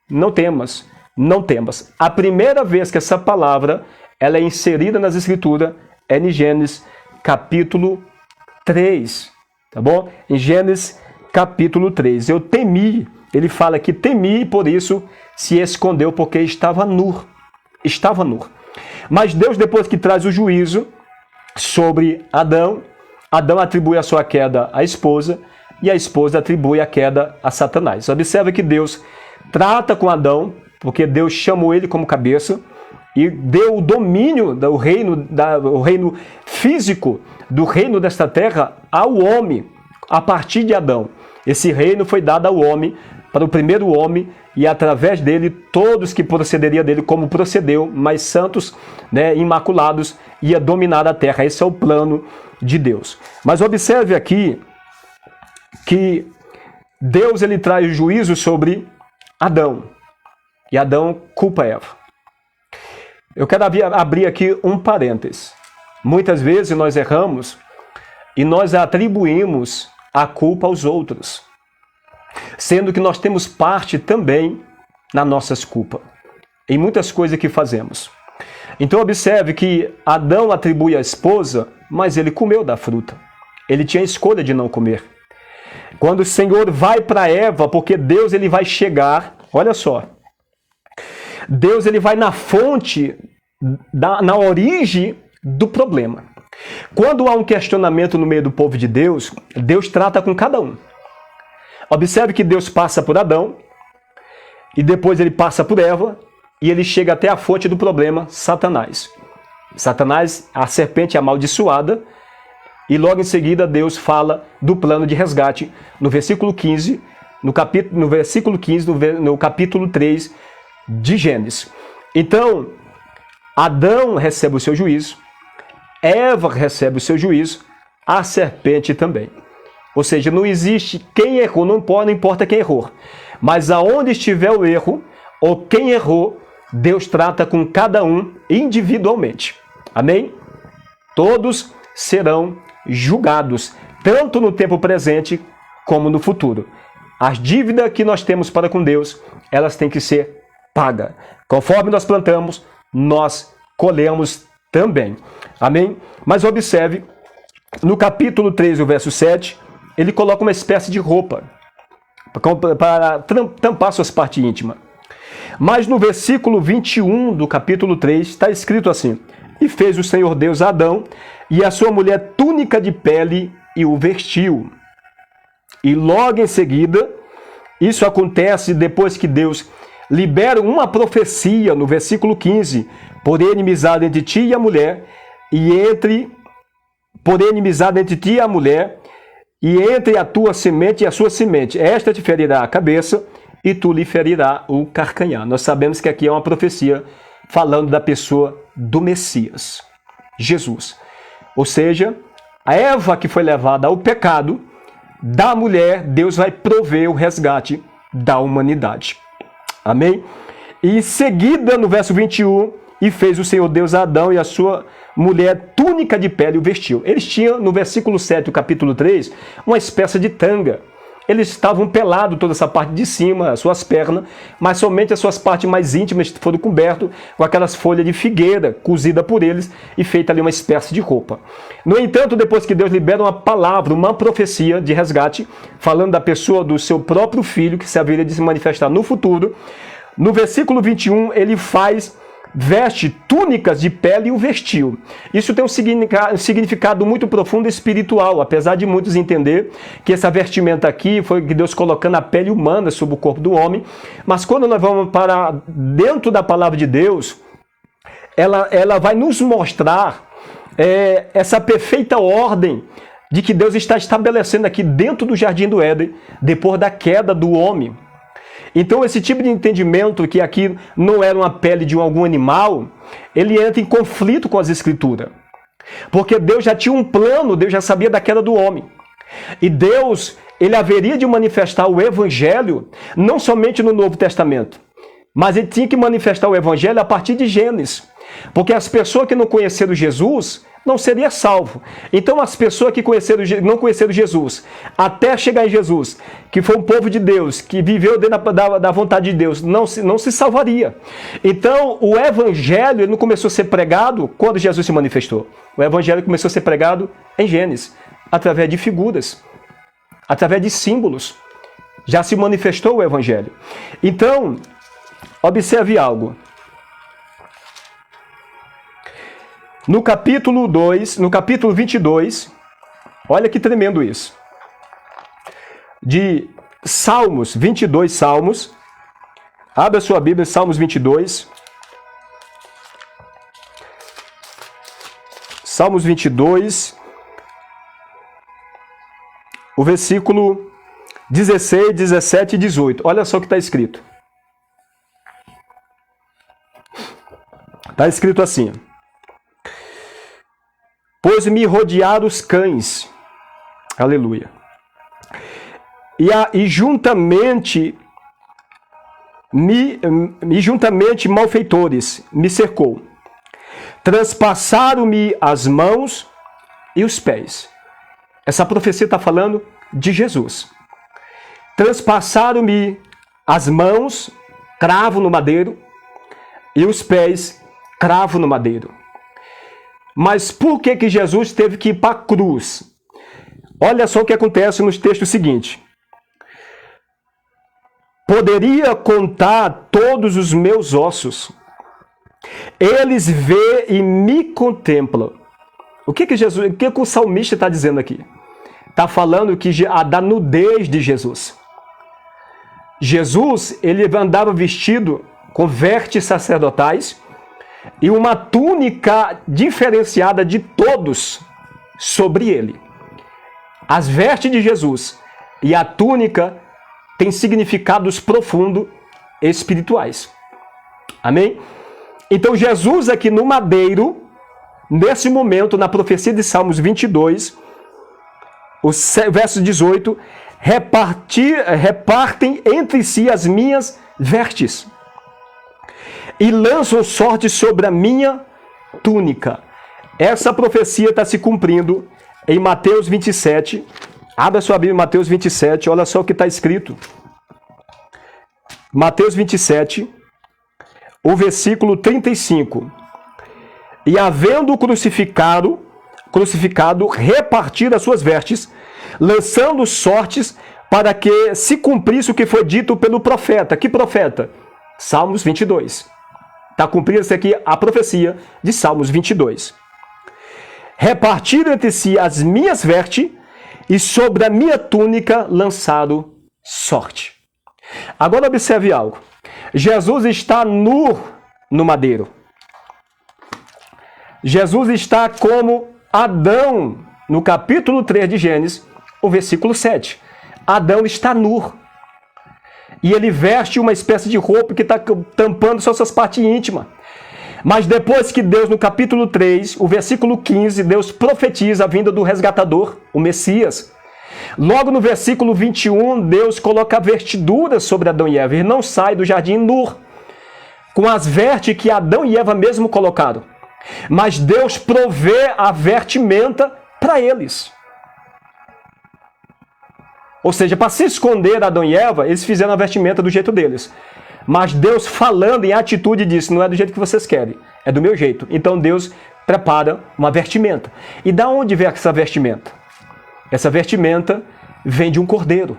A: não temas, não temas. A primeira vez que essa palavra ela é inserida nas Escrituras é em Gênesis capítulo 3. Tá bom? Em Gênesis capítulo 3. Eu temi. Ele fala que temi e por isso se escondeu, porque estava nu. Estava nu. Mas Deus, depois que traz o juízo sobre Adão, Adão atribui a sua queda à esposa e a esposa atribui a queda a Satanás. Observe que Deus trata com Adão, porque Deus chamou ele como cabeça e deu o domínio do o reino físico, do reino desta terra ao homem, a partir de Adão. Esse reino foi dado ao homem, para o primeiro homem, e através dele, todos que procederiam dele como procedeu, mas santos, imaculados, ia dominar a terra. Esse é o plano de Deus. Mas observe aqui que Deus ele traz juízo sobre Adão. E Adão culpa Eva. Eu quero abrir aqui um parênteses. Muitas vezes nós erramos e nós atribuímos a culpa aos outros, sendo que nós temos parte também nas nossas culpas, em muitas coisas que fazemos. Então observe que Adão atribui à esposa, mas ele comeu da fruta. Ele tinha a escolha de não comer. Quando o Senhor vai para Eva, porque Deus ele vai chegar, olha só, Deus ele vai na fonte, na origem do problema. Quando há um questionamento no meio do povo de Deus, Deus trata com cada um. Observe que Deus passa por Adão, e depois ele passa por Eva, e ele chega até a fonte do problema, Satanás. Satanás, a serpente amaldiçoada, e logo em seguida Deus fala do plano de resgate, no versículo 15, no capítulo 3 de Gênesis. Então, Adão recebe o seu juízo, Eva recebe o seu juízo, a serpente também. Ou seja, não existe quem errou, não importa quem errou. Mas aonde estiver o erro, ou quem errou, Deus trata com cada um individualmente. Amém? Todos serão julgados, tanto no tempo presente como no futuro. As dívidas que nós temos para com Deus, elas têm que ser pagas. Conforme nós plantamos, nós colhemos também. Amém? Mas observe, no capítulo 3, o verso 7, ele coloca uma espécie de roupa para tampar suas partes íntimas. Mas no versículo 21 do capítulo 3 está escrito assim: e fez o Senhor Deus a Adão e a sua mulher túnica de pele e o vestiu. E logo em seguida, isso acontece depois que Deus libera uma profecia no versículo 15: porém inimizade entre ti e a mulher, porém inimizade entre ti e a mulher, e entre a tua semente e a sua semente. Esta te ferirá a cabeça, e tu lhe ferirá o calcanhar. Nós sabemos que aqui é uma profecia falando da pessoa do Messias, Jesus. Ou seja, a Eva que foi levada ao pecado, da mulher, Deus vai prover o resgate da humanidade. Amém? E em seguida, no verso 21, e fez o Senhor Deus a Adão e a sua mulher túnica de pele o vestiu. Eles tinham, no versículo 7 do capítulo 3, uma espécie de tanga. Eles estavam pelados, toda essa parte de cima, as suas pernas, mas somente as suas partes mais íntimas foram cobertas com aquelas folhas de figueira, cozida por eles e feita ali uma espécie de roupa. No entanto, depois que Deus libera uma palavra, uma profecia de resgate, falando da pessoa do seu próprio filho, que se haveria de se manifestar no futuro, no versículo 21, ele veste túnicas de pele e o vestiu. Isso tem um significado muito profundo espiritual, apesar de muitos entender que essa vestimenta aqui foi que Deus colocando a pele humana sobre o corpo do homem. Mas quando nós vamos para dentro da palavra de Deus, ela vai nos mostrar essa perfeita ordem de que Deus está estabelecendo aqui dentro do Jardim do Éden, depois da queda do homem. Então, esse tipo de entendimento, que aqui não era uma pele de algum animal, ele entra em conflito com as Escrituras. Porque Deus já tinha um plano, Deus já sabia da queda do homem. E Deus, ele haveria de manifestar o Evangelho, não somente no Novo Testamento, mas ele tinha que manifestar o Evangelho a partir de Gênesis. Porque as pessoas que não conheceram Jesus não seriam salvos. Então as pessoas que não conheceram Jesus, até chegar em Jesus, que foi um povo de Deus, que viveu dentro da vontade de Deus, não se salvaria. Então o Evangelho ele não começou a ser pregado quando Jesus se manifestou. O Evangelho começou a ser pregado em Gênesis, através de figuras, através de símbolos. Já se manifestou o Evangelho. Então, observe algo. No capítulo 22, olha que tremendo isso. De Salmos, 22 Salmos. Abra a sua Bíblia, Salmos 22. Salmos 22. O versículo 16, 17 e 18. Olha só o que está escrito. Está escrito assim: pois me rodearam os cães, aleluia, e juntamente malfeitores me cercou, transpassaram-me as mãos e os pés. Essa profecia está falando de Jesus. Transpassaram-me as mãos, cravo no madeiro, e os pés, cravo no madeiro. Mas por que Jesus teve que ir para a cruz? Olha só o que acontece nos textos seguintes. Poderia contar todos os meus ossos. Eles vê e me contemplam. O que o salmista está dizendo aqui? Está falando da nudez de Jesus. Jesus, ele andava vestido com vestes sacerdotais e uma túnica diferenciada de todos sobre ele. As vestes de Jesus e a túnica têm significados profundos espirituais. Amém? Então Jesus aqui no madeiro, nesse momento, na profecia de Salmos 22, o verso 18, repartem entre si as minhas vestes e lançam sorte sobre a minha túnica. Essa profecia está se cumprindo em Mateus 27. Abra sua Bíblia, Mateus 27, olha só o que está escrito. Mateus 27, o versículo 35. E havendo crucificado, repartir as suas vestes, lançando sortes para que se cumprisse o que foi dito pelo profeta. Que profeta? Salmos 22. Está cumprida aqui a profecia de Salmos 22. Repartiram entre si as minhas vestes e sobre a minha túnica lançaram sorte. Agora observe algo. Jesus está nu no madeiro. Jesus está como Adão, no capítulo 3 de Gênesis, o versículo 7. Adão está nu. E ele veste uma espécie de roupa que está tampando só suas partes íntimas. Mas depois que Deus, no capítulo 3, o versículo 15, Deus profetiza a vinda do resgatador, o Messias. Logo no versículo 21, Deus coloca a vestidura sobre Adão e Eva. Ele não sai do jardim nu, com as vestes que Adão e Eva mesmo colocaram. Mas Deus provê a vestimenta para eles. Ou seja, para se esconder Adão e Eva, eles fizeram a vestimenta do jeito deles. Mas Deus, falando em atitude, disse: não é do jeito que vocês querem, é do meu jeito. Então Deus prepara uma vestimenta. E da onde vem essa vestimenta? Essa vestimenta vem de um cordeiro.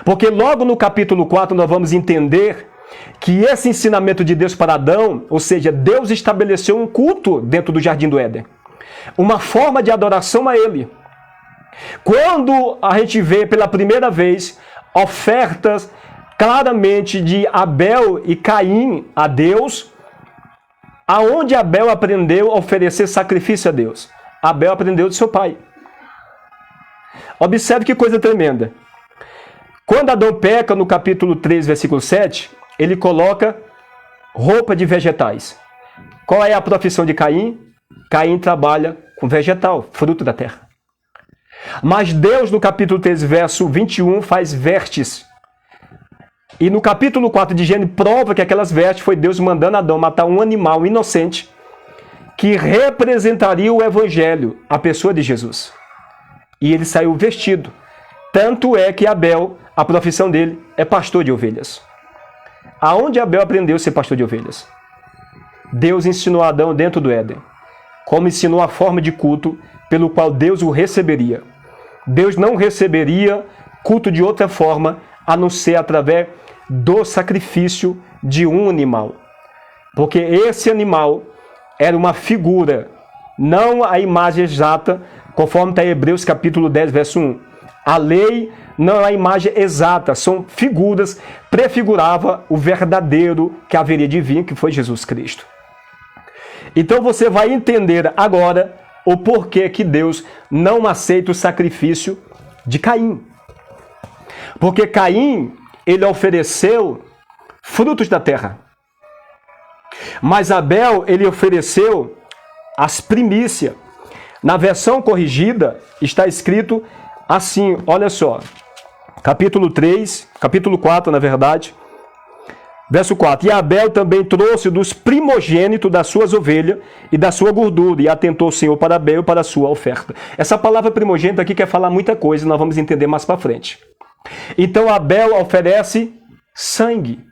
A: Porque logo no capítulo 4 nós vamos entender que esse ensinamento de Deus para Adão, ou seja, Deus estabeleceu um culto dentro do Jardim do Éden. Uma forma de adoração a Ele. Quando a gente vê pela primeira vez ofertas claramente de Abel e Caim a Deus, Aonde Abel aprendeu a oferecer sacrifício a Deus? Abel aprendeu de seu pai. Observe que coisa tremenda. Quando Adão peca, no capítulo 3, versículo 7, ele coloca roupa de vegetais. Qual é a profissão de Caim? Caim trabalha com vegetal, fruto da terra. Mas Deus, no capítulo 3, verso 21, faz vestes. E no capítulo 4 de Gênesis, prova que aquelas vestes foi Deus mandando Adão matar um animal inocente que representaria o evangelho, a pessoa de Jesus. E ele saiu vestido. Tanto é que Abel, a profissão dele é pastor de ovelhas. Aonde Abel aprendeu a ser pastor de ovelhas? Deus ensinou a Adão dentro do Éden, como ensinou a forma de culto pelo qual Deus o receberia. Deus não receberia culto de outra forma, a não ser através do sacrifício de um animal. Porque esse animal era uma figura, não a imagem exata, conforme está em Hebreus capítulo 10, verso 1. A lei não é a imagem exata, são figuras, prefigurava o verdadeiro que haveria de vir, que foi Jesus Cristo. Então você vai entender agora o porquê que Deus não aceita o sacrifício de Caim. Porque Caim, ele ofereceu frutos da terra. Mas Abel, ele ofereceu as primícias. Na versão corrigida, está escrito assim, olha só. Capítulo 3, capítulo 4, na verdade. Verso 4. E Abel também trouxe dos primogênitos das suas ovelhas e da sua gordura, e atentou o Senhor para Abel e para a sua oferta. Essa palavra primogênito aqui quer falar muita coisa, nós vamos entender mais para frente. Então Abel oferece sangue.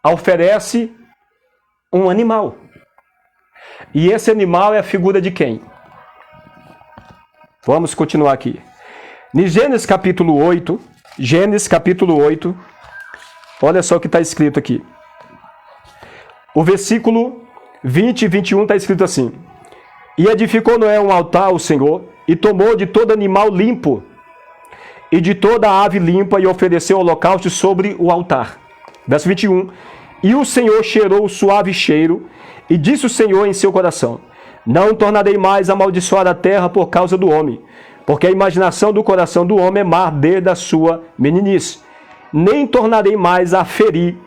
A: Oferece um animal. E esse animal é a figura de quem? Vamos continuar aqui. Em Gênesis capítulo 8, olha só o que está escrito aqui. O versículo 20 e 21 está escrito assim. E edificou Noé um altar ao Senhor, e tomou de todo animal limpo, e de toda ave limpa, e ofereceu holocausto sobre o altar. Verso 21. E o Senhor cheirou o suave cheiro, e disse o Senhor em seu coração: não tornarei mais a amaldiçoar a terra por causa do homem, porque a imaginação do coração do homem é má desde a sua meninice. Nem tornarei mais a ferir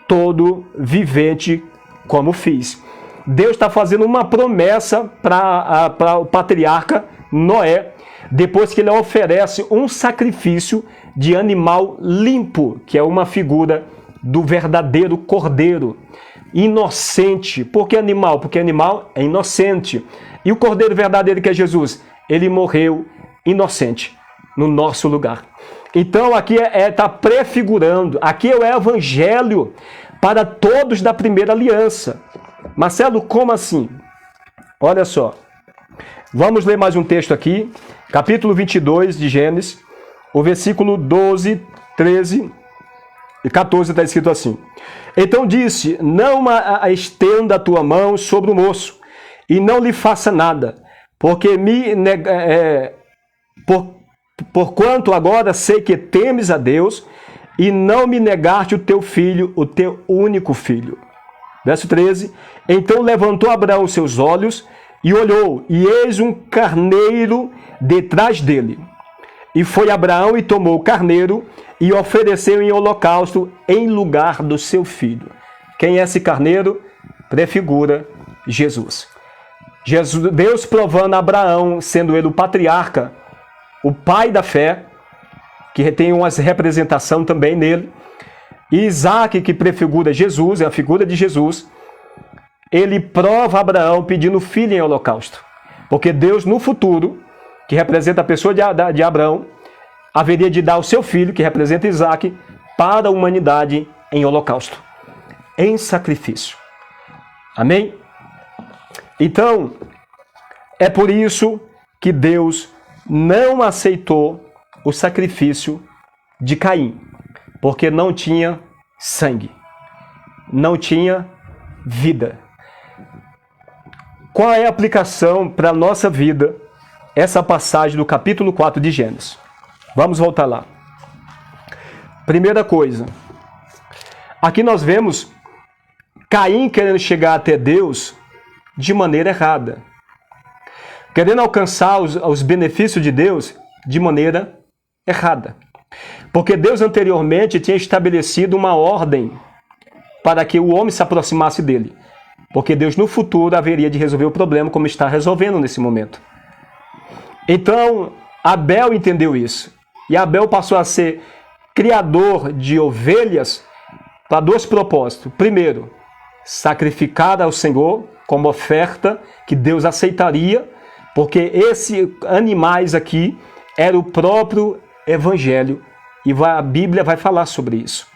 A: todo vivente como fiz. Deus está fazendo uma promessa para o patriarca Noé, depois que ele oferece um sacrifício de animal limpo, que é uma figura do verdadeiro cordeiro, inocente. Por que animal? Porque animal é inocente. E o cordeiro verdadeiro, que é Jesus, ele morreu inocente no nosso lugar. Então aqui está prefigurando, aqui é o evangelho para todos da primeira aliança. Marcelo, como assim? Olha só, vamos ler mais um texto aqui, capítulo 22 de Gênesis, o versículo 12, 13 e 14 está escrito assim. Então disse: não estenda a tua mão sobre o moço, e não lhe faça nada, porque porquanto agora sei que temes a Deus, e não me negaste o teu filho, o teu único filho. Verso 13. Então levantou Abraão os seus olhos, e olhou, e eis um carneiro detrás dele. E foi Abraão e tomou o carneiro, e ofereceu em holocausto em lugar do seu filho. Quem é esse carneiro? Prefigura Jesus. Deus provando a Abraão, sendo ele o patriarca, o pai da fé, que tem uma representação também nele, e Isaac, que prefigura Jesus, é a figura de Jesus, ele prova Abraão pedindo filho em holocausto. Porque Deus, no futuro, que representa a pessoa de Abraão, haveria de dar o seu filho, que representa Isaac, para a humanidade em holocausto, em sacrifício. Amém? Então, é por isso que Deus não aceitou o sacrifício de Caim, porque não tinha sangue, não tinha vida. Qual é a aplicação para a nossa vida, essa passagem do capítulo 4 de Gênesis? Vamos voltar lá. Primeira coisa, aqui nós vemos Caim querendo chegar até Deus de maneira errada. Querendo alcançar os benefícios de Deus de maneira errada. Porque Deus anteriormente tinha estabelecido uma ordem para que o homem se aproximasse dele. Porque Deus no futuro haveria de resolver o problema como está resolvendo nesse momento. Então, Abel entendeu isso. E Abel passou a ser criador de ovelhas para dois propósitos. Primeiro, sacrificar ao Senhor como oferta que Deus aceitaria, porque esses animais aqui eram o próprio Evangelho. E a Bíblia vai falar sobre isso.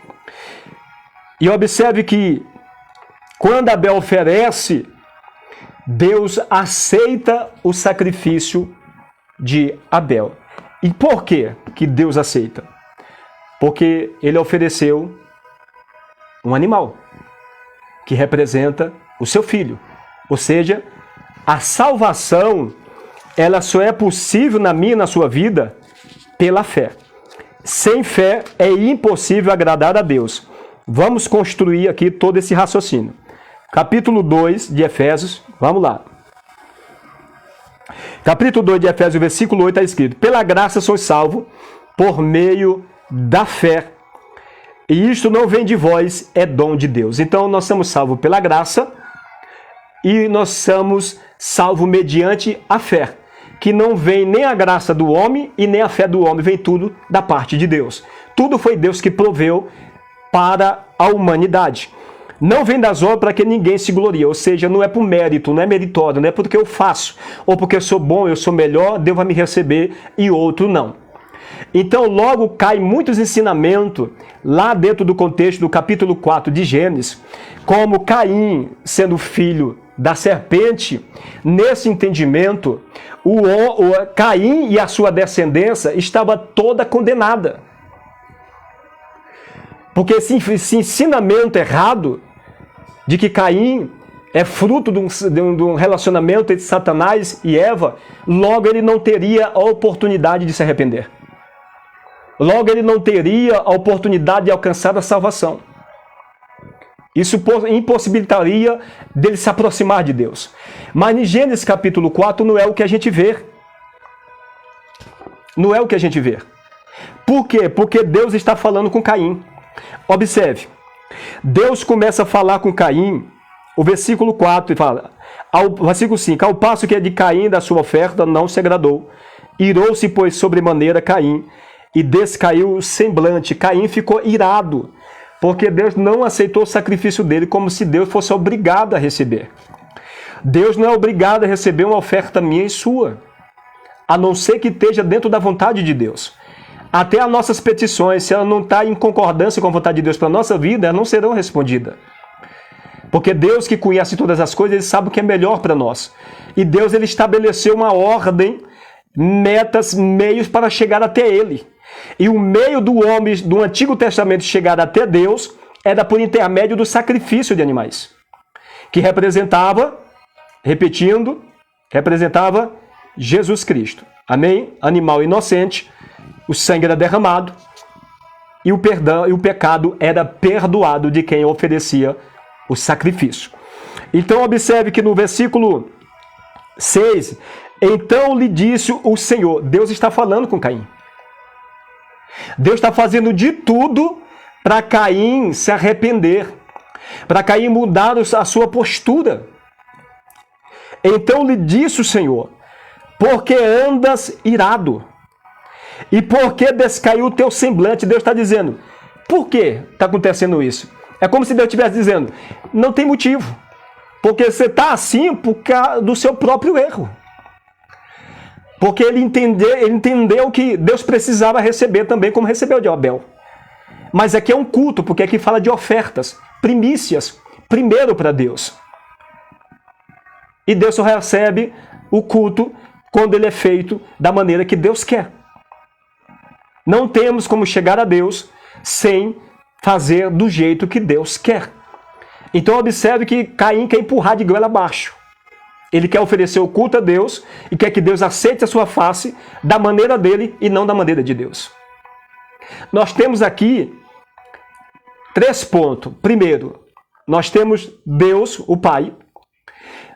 A: E observe que quando Abel oferece, Deus aceita o sacrifício de Abel. E por quê que Deus aceita? Porque ele ofereceu um animal que representa o seu filho. Ou seja, a salvação, ela só é possível na minha e na sua vida pela fé. Sem fé é impossível agradar a Deus. Vamos construir aqui todo esse raciocínio. Capítulo 2 de Efésios, vamos lá. Capítulo 2 de Efésios, versículo 8, está escrito: pela graça sois salvos por meio da fé. E isto não vem de vós, é dom de Deus. Então nós somos salvos pela graça e nós somos salvos mediante a fé. Que não vem nem a graça do homem e nem a fé do homem, vem tudo da parte de Deus. Tudo foi Deus que proveu para a humanidade. Não vem das obras para que ninguém se glorie, ou seja, não é por mérito, não é meritório, não é porque eu faço, ou porque eu sou bom, eu sou melhor, Deus vai me receber e outro não. Então logo cai muitos ensinamentos lá dentro do contexto do capítulo 4 de Gênesis, como Caim sendo filho da serpente. Nesse entendimento, o Caim e a sua descendência estava toda condenada. Porque esse ensinamento errado de que Caim é fruto de um relacionamento entre Satanás e Eva, logo ele não teria a oportunidade de se arrepender. Logo ele não teria a oportunidade de alcançar a salvação. Isso impossibilitaria dele se aproximar de Deus. Mas em Gênesis capítulo 4 não é o que a gente vê. Não é o que a gente vê. Por quê? Porque Deus está falando com Caim. Observe. Deus começa a falar com Caim, o versículo 4, e fala, versículo 5, ao passo que é de Caim da sua oferta não se agradou. Irou-se, pois, sobremaneira Caim, e descaiu o semblante. Caim ficou irado, porque Deus não aceitou o sacrifício dele, como se Deus fosse obrigado a receber. Deus não é obrigado a receber uma oferta minha e sua, a não ser que esteja dentro da vontade de Deus. Até as nossas petições, se ela não está em concordância com a vontade de Deus para a nossa vida, elas não serão respondidas. Porque Deus, que conhece todas as coisas, Ele sabe o que é melhor para nós. E Deus, Ele estabeleceu uma ordem, metas, meios para chegar até Ele. E o meio do homem do Antigo Testamento chegar até Deus era por intermédio do sacrifício de animais. Que representava, repetindo, representava Jesus Cristo. Amém? Animal inocente. O sangue era derramado e o pecado era perdoado de quem oferecia o sacrifício. Então observe que no versículo 6, então lhe disse o Senhor, Deus está falando com Caim. Deus está fazendo de tudo para Caim se arrepender, para Caim mudar a sua postura. Então lhe disse o Senhor, porque andas irado? E por que descaiu o teu semblante? Deus está dizendo, por que está acontecendo isso? É como se Deus estivesse dizendo, não tem motivo. Porque você está assim por causa do seu próprio erro. Porque ele entendeu que Deus precisava receber também, como recebeu de Abel. Mas aqui é um culto, porque aqui fala de ofertas, primícias, primeiro para Deus. E Deus só recebe o culto quando ele é feito da maneira que Deus quer. Não temos como chegar a Deus sem fazer do jeito que Deus quer. Então observe que Caim quer empurrar de goela abaixo. Ele quer oferecer o culto a Deus e quer que Deus aceite a sua face da maneira dele e não da maneira de Deus. Nós temos aqui 3 pontos. Primeiro, nós temos Deus, o Pai.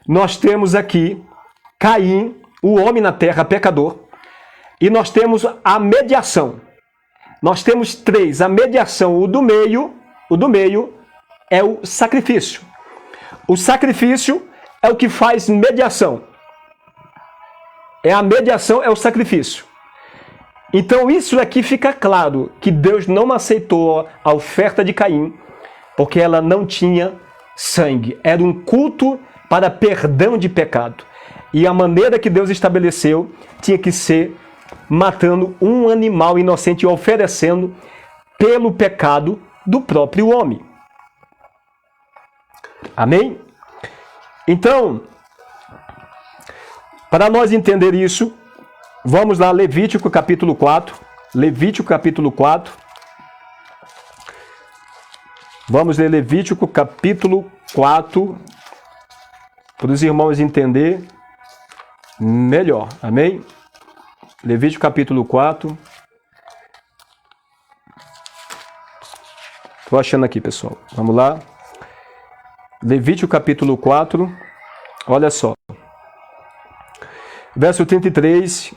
A: Nós temos aqui Caim, o homem na terra pecador. E nós temos a mediação. Nós temos três. A mediação, o do meio é o sacrifício. O sacrifício é o que faz mediação. A mediação é o sacrifício. Então isso aqui fica claro, que Deus não aceitou a oferta de Caim, porque ela não tinha sangue. Era um culto para perdão de pecado. E a maneira que Deus estabeleceu tinha que ser matando um animal inocente e oferecendo pelo pecado do próprio homem. Amém? Então, para nós entender isso, vamos lá, Levítico capítulo 4. Levítico capítulo 4. Vamos ler Levítico capítulo 4, para os irmãos entenderem melhor. Amém? Levítico capítulo 4. Estou achando aqui, pessoal. Vamos lá. Levítico capítulo 4. Olha só. Verso 33.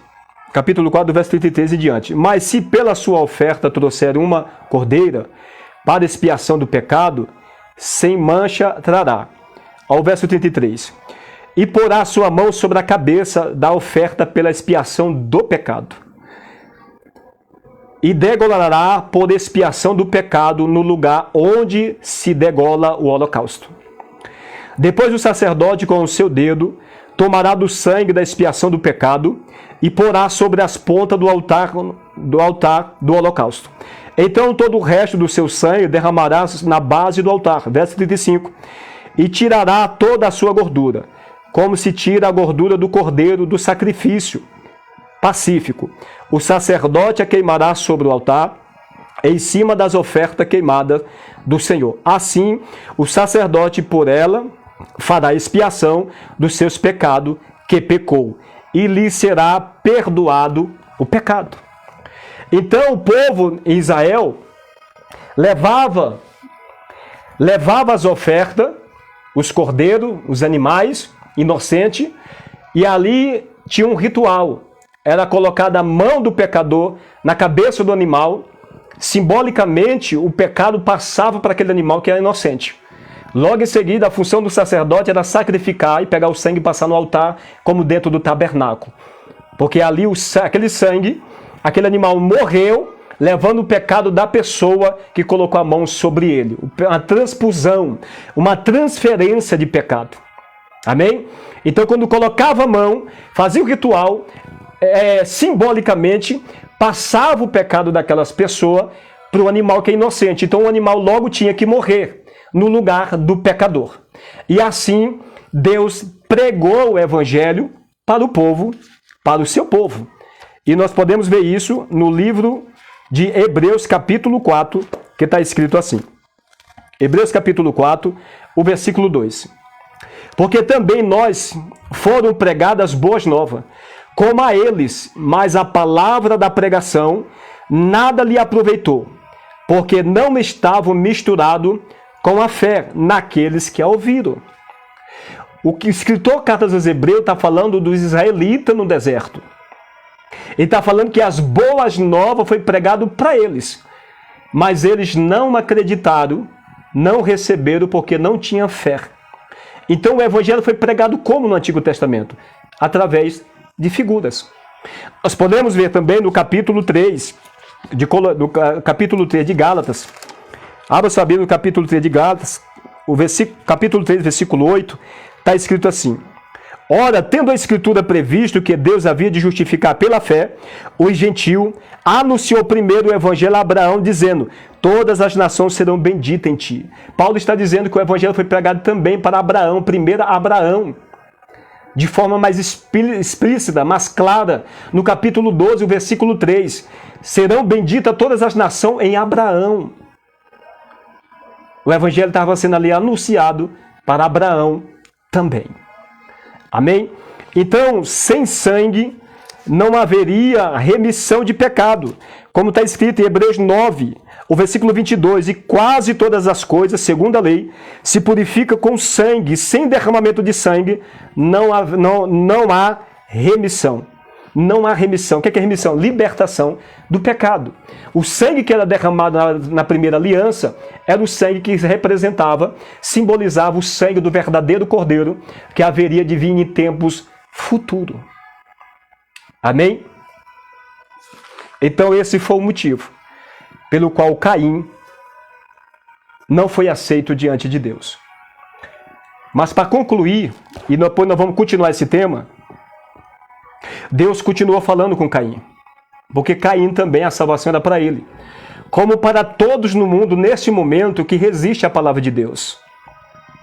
A: Capítulo 4, verso 33 e diante. Mas se pela sua oferta trouxer uma cordeira para expiação do pecado, sem mancha trará. Ao verso 33. E porá sua mão sobre a cabeça da oferta pela expiação do pecado. E degolará por expiação do pecado no lugar onde se degola o holocausto. Depois o sacerdote com o seu dedo tomará do sangue da expiação do pecado e porá sobre as pontas do altar do holocausto. Então todo o resto do seu sangue derramará na base do altar. Verso 35. E tirará toda a sua gordura, como se tira a gordura do cordeiro do sacrifício pacífico. O sacerdote a queimará sobre o altar, em cima das ofertas queimadas do Senhor. Assim, o sacerdote por ela fará expiação dos seus pecados que pecou, e lhe será perdoado o pecado. Então o povo em Israel levava as ofertas, os cordeiros, os animais inocentes, e ali tinha um ritual. Era colocada a mão do pecador na cabeça do animal. Simbolicamente, o pecado passava para aquele animal que era inocente. Logo em seguida, a função do sacerdote era sacrificar e pegar o sangue e passar no altar, como dentro do tabernáculo. Porque ali, aquele sangue, aquele animal morreu, levando o pecado da pessoa que colocou a mão sobre ele. Uma transpusão, uma transferência de pecado. Amém? Então, quando colocava a mão, fazia o ritual, simbolicamente, passava o pecado daquelas pessoas para o animal que é inocente. Então, o animal logo tinha que morrer no lugar do pecador. E assim, Deus pregou o evangelho para o povo, para o seu povo. E nós podemos ver isso no livro de Hebreus capítulo 4, que está escrito assim. Hebreus capítulo 4, o versículo 2. Porque também nós foram pregadas boas novas, como a eles, mas a palavra da pregação nada lhe aproveitou, porque não estavam misturados com a fé naqueles que a ouviram. O que o escritor Cartas aos Hebreus está falando dos israelitas no deserto. Ele está falando que as boas novas foi pregado para eles, mas eles não acreditaram, não receberam porque não tinham fé. Então o evangelho foi pregado como no Antigo Testamento? Através de figuras. Nós podemos ver também no capítulo 3, capítulo 3 de Gálatas. Abra sua Bíblia no capítulo 3 de Gálatas, capítulo 3, versículo 8, está escrito assim. Ora, tendo a Escritura previsto que Deus havia de justificar pela fé os gentios, anunciou primeiro o evangelho a Abraão, dizendo, todas as nações serão benditas em ti. Paulo está dizendo que o evangelho foi pregado também para Abraão, primeiro a Abraão, de forma mais explícita, mais clara, no capítulo 12, o versículo 3. Serão benditas todas as nações em Abraão. O evangelho estava sendo ali anunciado para Abraão também. Amém? Então, sem sangue não haveria remissão de pecado. Como está escrito em Hebreus 9, O versículo 22, e quase todas as coisas, segundo a lei, se purifica com sangue, sem derramamento de sangue, não há remissão. Não há remissão. O que é remissão? Libertação do pecado. O sangue que era derramado na primeira aliança era o sangue que representava, simbolizava o sangue do verdadeiro Cordeiro que haveria de vir em tempos futuros. Amém? Então esse foi o motivo pelo qual Caim não foi aceito diante de Deus. Mas para concluir, e depois nós vamos continuar esse tema, Deus continuou falando com Caim, porque Caim também, a salvação era para ele. Como para todos no mundo, neste momento, que resiste à palavra de Deus.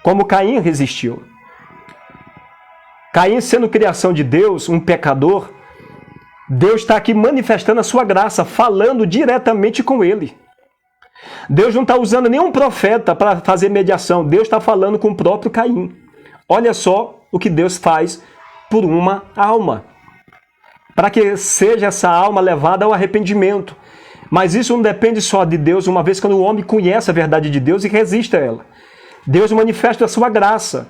A: Como Caim resistiu. Caim, sendo criação de Deus, um pecador, Deus está aqui manifestando a sua graça, falando diretamente com ele. Deus não está usando nenhum profeta para fazer mediação. Deus está falando com o próprio Caim. Olha só o que Deus faz por uma alma. Para que seja essa alma levada ao arrependimento. Mas isso não depende só de Deus, uma vez que o homem conhece a verdade de Deus e resiste a ela. Deus manifesta a sua graça,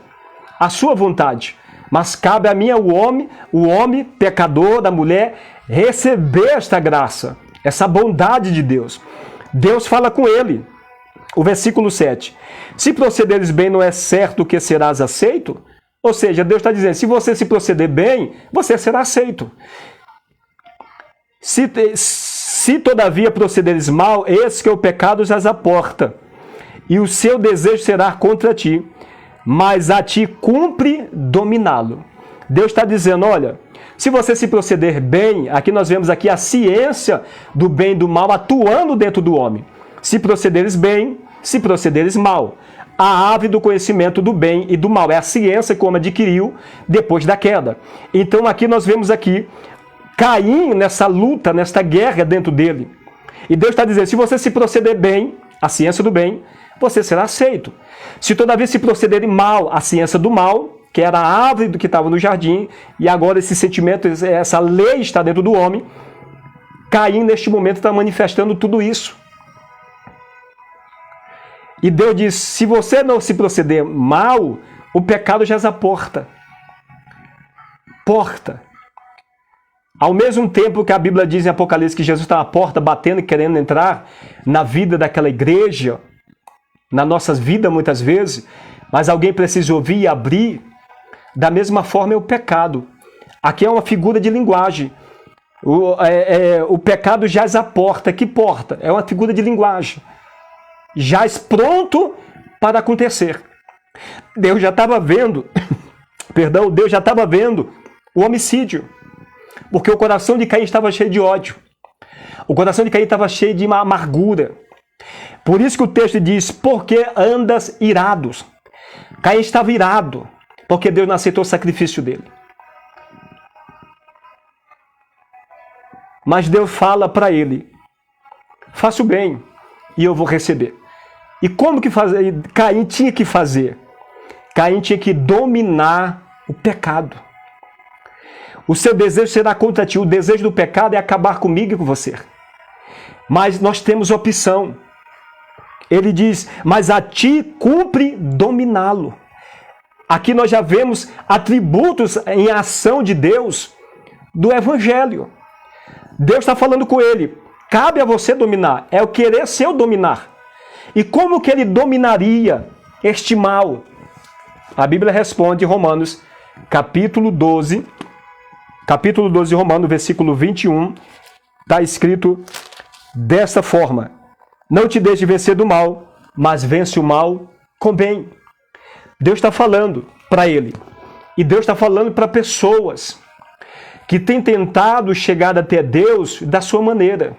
A: a sua vontade. Mas cabe a mim, o homem pecador, da mulher, receber esta graça, essa bondade de Deus. Deus fala com ele. O versículo 7. Se procederes bem, não é certo que serás aceito? Ou seja, Deus está dizendo, se você se proceder bem, você será aceito. Se todavia procederes mal, eis que o pecado jaz à porta, e o seu desejo será contra ti, mas a ti cumpre dominá-lo. Deus está dizendo, olha, se você se proceder bem, aqui nós vemos aqui a ciência do bem e do mal atuando dentro do homem. Se procederes bem, se procederes mal. A ave do conhecimento do bem e do mal. É a ciência que o homem adquiriu depois da queda. Então aqui nós vemos aqui Caim nessa luta, nesta guerra dentro dele. E Deus está dizendo, se você se proceder bem, a ciência do bem, você será aceito. Se todavia se procederem mal, a ciência do mal, que era a árvore que estava no jardim, e agora esse sentimento, essa lei está dentro do homem, Caim neste momento está manifestando tudo isso. E Deus diz, se você não se proceder mal, o pecado já é a porta. Porta. Ao mesmo tempo que a Bíblia diz em Apocalipse que Jesus está à porta batendo e querendo entrar na vida daquela igreja, nas nossas vidas muitas vezes, mas alguém precisa ouvir e abrir, da mesma forma é o pecado. Aqui é uma figura de linguagem. O pecado jaz à porta. Que porta? É uma figura de linguagem. Jaz pronto para acontecer. Deus já estava vendo, Deus já estava vendo o homicídio. Porque o coração de Caim estava cheio de ódio. O coração de Caim estava cheio de amargura. Por isso que o texto diz, porque andas irados. Caim estava irado, porque Deus não aceitou o sacrifício dele. Mas Deus fala para ele, faça o bem e eu vou receber. E como que Caim tinha que fazer? Caim tinha que dominar o pecado. O seu desejo será contra ti. O desejo do pecado é acabar comigo e com você. Mas nós temos opção. Ele diz, mas a ti cumpre dominá-lo. Aqui nós já vemos atributos em ação de Deus do Evangelho. Deus está falando com ele, cabe a você dominar, é o querer seu dominar. E como que ele dominaria este mal? A Bíblia responde em Romanos, capítulo 12 de Romanos, versículo 21, está escrito dessa forma, não te deixe vencer do mal, mas vence o mal com bem. Deus está falando para ele. E Deus está falando para pessoas que têm tentado chegar até Deus da sua maneira.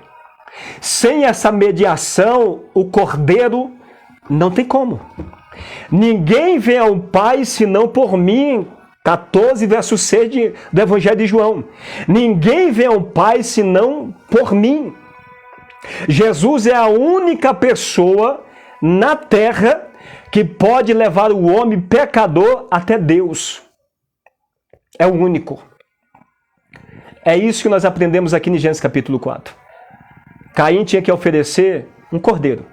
A: Sem essa mediação, o Cordeiro não tem como. Ninguém vem ao Pai senão por mim. 14, verso 6 do Evangelho de João. Ninguém vem ao Pai senão por mim. Jesus é a única pessoa na terra que pode levar o homem pecador até Deus. É o único. É isso que nós aprendemos aqui em Gênesis capítulo 4. Caim tinha que oferecer um cordeiro.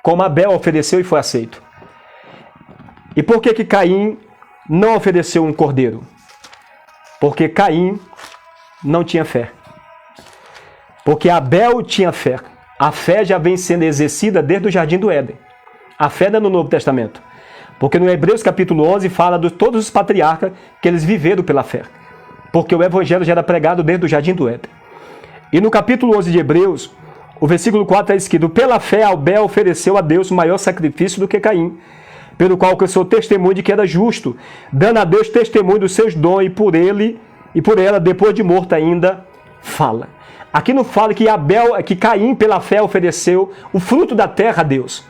A: Como Abel ofereceu e foi aceito. E por que Caim não ofereceu um cordeiro? Porque Caim não tinha fé. Porque Abel tinha fé. A fé já vem sendo exercida desde o Jardim do Éden. A fé é no Novo Testamento. Porque no Hebreus capítulo 11 fala de todos os patriarcas que eles viveram pela fé. Porque o evangelho já era pregado desde o Jardim do Éden. E no capítulo 11 de Hebreus, o versículo 4 está escrito: pela fé Abel ofereceu a Deus maior sacrifício do que Caim, pelo qual alcançou testemunho de que era justo, dando a Deus testemunho dos seus dons, e por ela, depois de morto ainda, fala. Aqui não fala que Caim, pela fé, ofereceu o fruto da terra a Deus.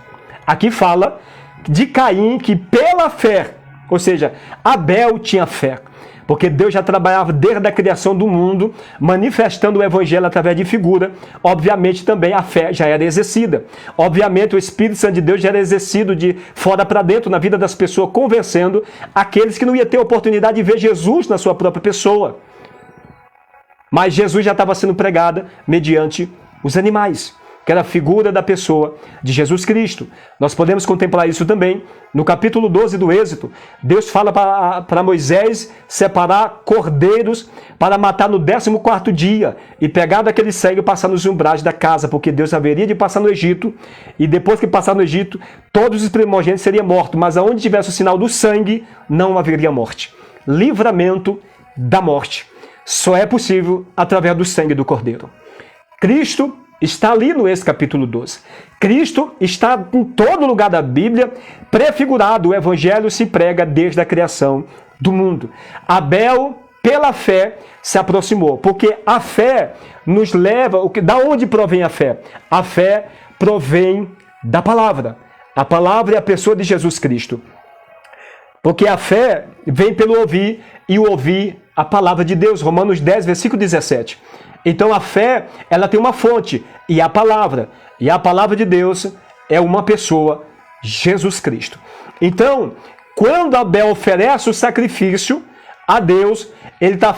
A: Aqui fala de Caim que, pela fé, ou seja, Abel tinha fé. Porque Deus já trabalhava desde a criação do mundo, manifestando o evangelho através de figura. Obviamente também a fé já era exercida. Obviamente o Espírito Santo de Deus já era exercido de fora para dentro na vida das pessoas, convencendo aqueles que não iam ter oportunidade de ver Jesus na sua própria pessoa. Mas Jesus já estava sendo pregado mediante os animais, que era a figura da pessoa de Jesus Cristo. Nós podemos contemplar isso também no capítulo 12 do Êxodo. Deus fala para Moisés separar cordeiros para matar no 14º dia e pegar daquele sangue e passar nos umbrais da casa, porque Deus haveria de passar no Egito, e depois que passar no Egito, todos os primogênitos seriam mortos, mas aonde tivesse o sinal do sangue, não haveria morte. Livramento da morte só é possível através do sangue do cordeiro. Cristo está ali no Êxodo capítulo 12. Cristo está em todo lugar da Bíblia, prefigurado. O evangelho se prega desde a criação do mundo. Abel, pela fé, se aproximou, porque a fé nos leva... Da onde provém a fé? A fé provém da palavra. A palavra é a pessoa de Jesus Cristo. Porque a fé vem pelo ouvir, e o ouvir a palavra de Deus. Romanos 10, versículo 17. Então a fé, ela tem uma fonte, e a palavra. E a palavra de Deus é uma pessoa, Jesus Cristo. Então, quando Abel oferece o sacrifício a Deus, ele está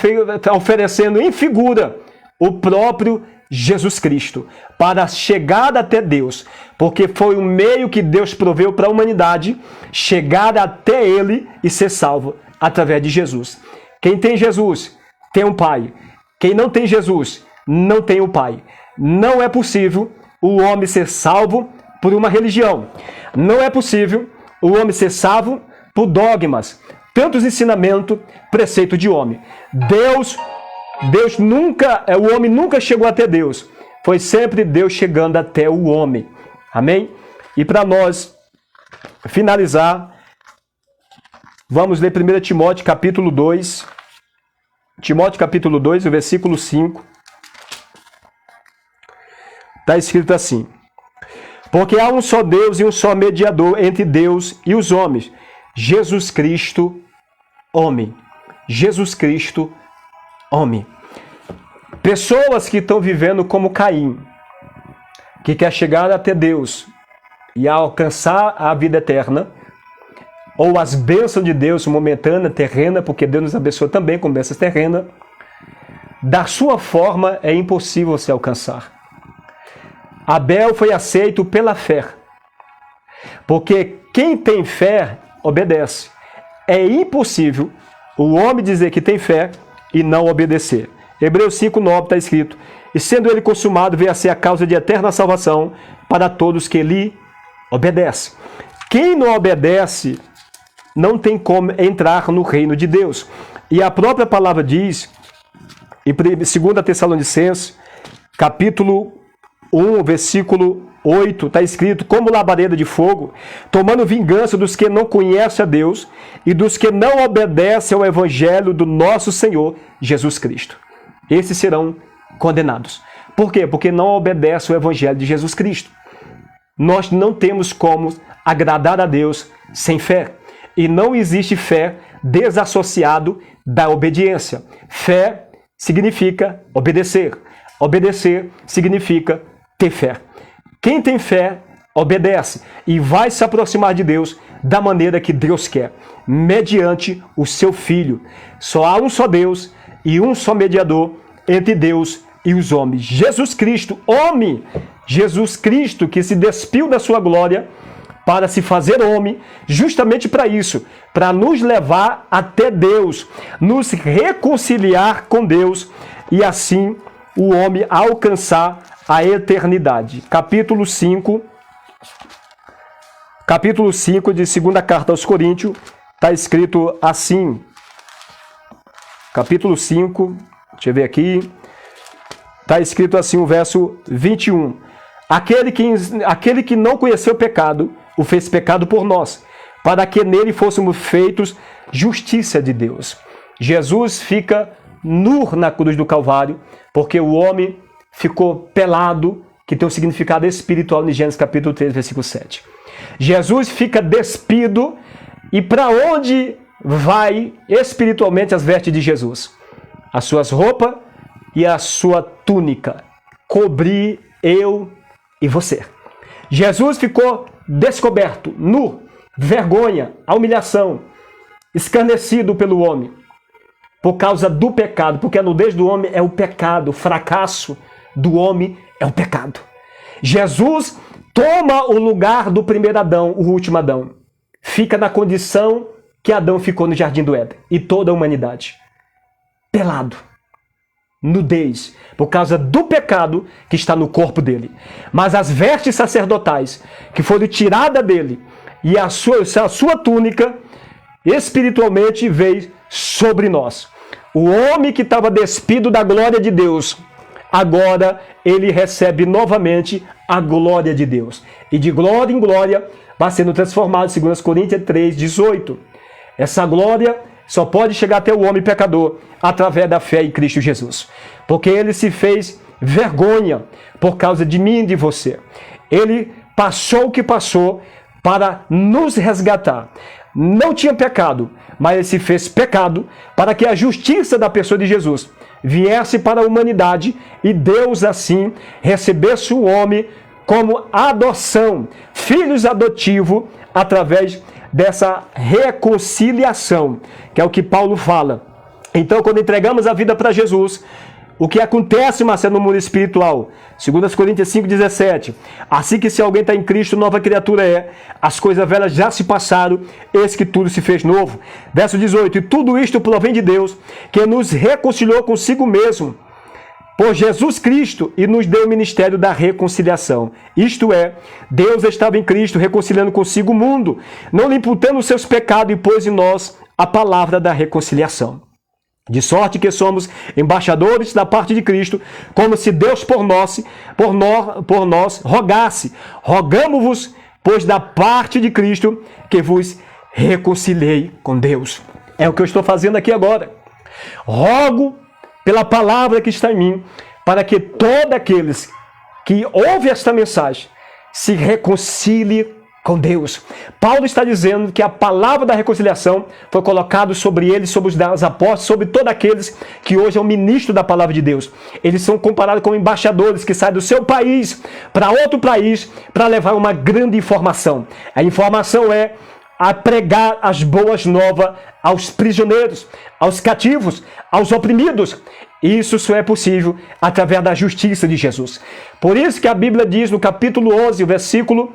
A: oferecendo em figura o próprio Jesus Cristo, para chegar até Deus, porque foi o meio que Deus proveu para a humanidade chegar até Ele e ser salvo através de Jesus. Quem tem Jesus tem um Pai. Quem não tem Jesus não tem o Pai. Não é possível o homem ser salvo por uma religião. Não é possível o homem ser salvo por dogmas, tantos ensinamentos, preceito de homem. O homem nunca chegou até Deus. Foi sempre Deus chegando até o homem. Amém? E para nós finalizar, vamos ler 1 Timóteo capítulo 2. Timóteo capítulo 2, o versículo 5. Está escrito assim: porque há um só Deus e um só mediador entre Deus e os homens, Jesus Cristo, homem. Jesus Cristo, homem. Pessoas que estão vivendo como Caim, que quer chegar até Deus e alcançar a vida eterna, ou as bênçãos de Deus momentânea, terrena, porque Deus nos abençoa também com bênçãos terrenas, da sua forma é impossível se alcançar. Abel foi aceito pela fé, porque quem tem fé obedece. É impossível o homem dizer que tem fé e não obedecer. Hebreus 5:9 está escrito: e sendo ele consumado, veio a ser a causa de eterna salvação para todos que lhe obedecem. Quem não obedece não tem como entrar no reino de Deus. E a própria palavra diz, em 2 Tessalonicenses, capítulo 1, versículo 8, está escrito: como labareda de fogo, tomando vingança dos que não conhecem a Deus e dos que não obedecem ao evangelho do nosso Senhor Jesus Cristo. Esses serão condenados. Por quê? Porque não obedecem ao evangelho de Jesus Cristo. Nós não temos como agradar a Deus sem fé. E não existe fé desassociado da obediência. Fé significa obedecer. Obedecer significa ter fé. Quem tem fé, obedece e vai se aproximar de Deus da maneira que Deus quer, mediante o seu Filho. Só há um só Deus e um só mediador entre Deus e os homens. Jesus Cristo, homem, Jesus Cristo, que se despiu da sua glória para se fazer homem, justamente para isso, para nos levar até Deus, nos reconciliar com Deus e assim o homem alcançar a eternidade. Capítulo 5 de segunda carta aos Coríntios, está escrito assim. Capítulo 5, deixa eu ver aqui, está escrito assim o verso 21. Aquele que não conheceu o pecado, o fez pecado por nós, para que nele fôssemos feitos justiça de Deus. Jesus fica nu na cruz do Calvário, porque o homem ficou pelado, que tem um significado espiritual em Gênesis capítulo 3, versículo 7. Jesus fica despido, e para onde vai espiritualmente as vestes de Jesus? As suas roupas e a sua túnica. Cobrir eu e você. Jesus ficou descoberto, nu, vergonha, a humilhação, escarnecido pelo homem, por causa do pecado, porque a nudez do homem é o pecado, o fracasso do homem é o pecado. Jesus toma o lugar do primeiro Adão, o último Adão. Fica na condição que Adão ficou no Jardim do Éden, e toda a humanidade. Pelado. Nudez, por causa do pecado que está no corpo dele. Mas as vestes sacerdotais que foram tiradas dele e a sua túnica espiritualmente veio sobre nós. O homem que estava despido da glória de Deus, agora ele recebe novamente a glória de Deus. E de glória em glória vai sendo transformado, segundo as Coríntios 3, 18. Essa glória só pode chegar até o homem pecador através da fé em Cristo Jesus. Porque ele se fez vergonha por causa de mim e de você. Ele passou o que passou para nos resgatar. Não tinha pecado, mas ele se fez pecado para que a justiça da pessoa de Jesus viesse para a humanidade e Deus assim recebesse o homem como adoção, filhos adotivos, através dessa reconciliação, que é o que Paulo fala. Então, quando entregamos a vida para Jesus, o que acontece, Marcelo, no mundo espiritual? 2 Coríntios 5,17. Assim que se alguém está em Cristo, nova criatura é. As coisas velhas já se passaram, eis que tudo se fez novo. Verso 18. E tudo isto provém de Deus, que nos reconciliou consigo mesmo, por Jesus Cristo, e nos deu o ministério da reconciliação. Isto é, Deus estava em Cristo, reconciliando consigo o mundo, não lhe imputando os seus pecados, e pôs em nós a palavra da reconciliação. De sorte que somos embaixadores da parte de Cristo, como se Deus por nós rogasse. Rogamo-vos, pois da parte de Cristo, que vos reconciliei com Deus. É o que eu estou fazendo aqui agora. Rogo pela palavra que está em mim, para que todos aqueles que ouvem esta mensagem se reconciliem com Deus. Paulo está dizendo que a palavra da reconciliação foi colocada sobre ele, sobre os apóstolos, sobre todos aqueles que hoje é o ministro da palavra de Deus. Eles são comparados com embaixadores que saem do seu país para outro país para levar uma grande informação. A informação é a pregar as boas novas aos prisioneiros, aos cativos, aos oprimidos. Isso só é possível através da justiça de Jesus. Por isso que a Bíblia diz no capítulo 11, versículo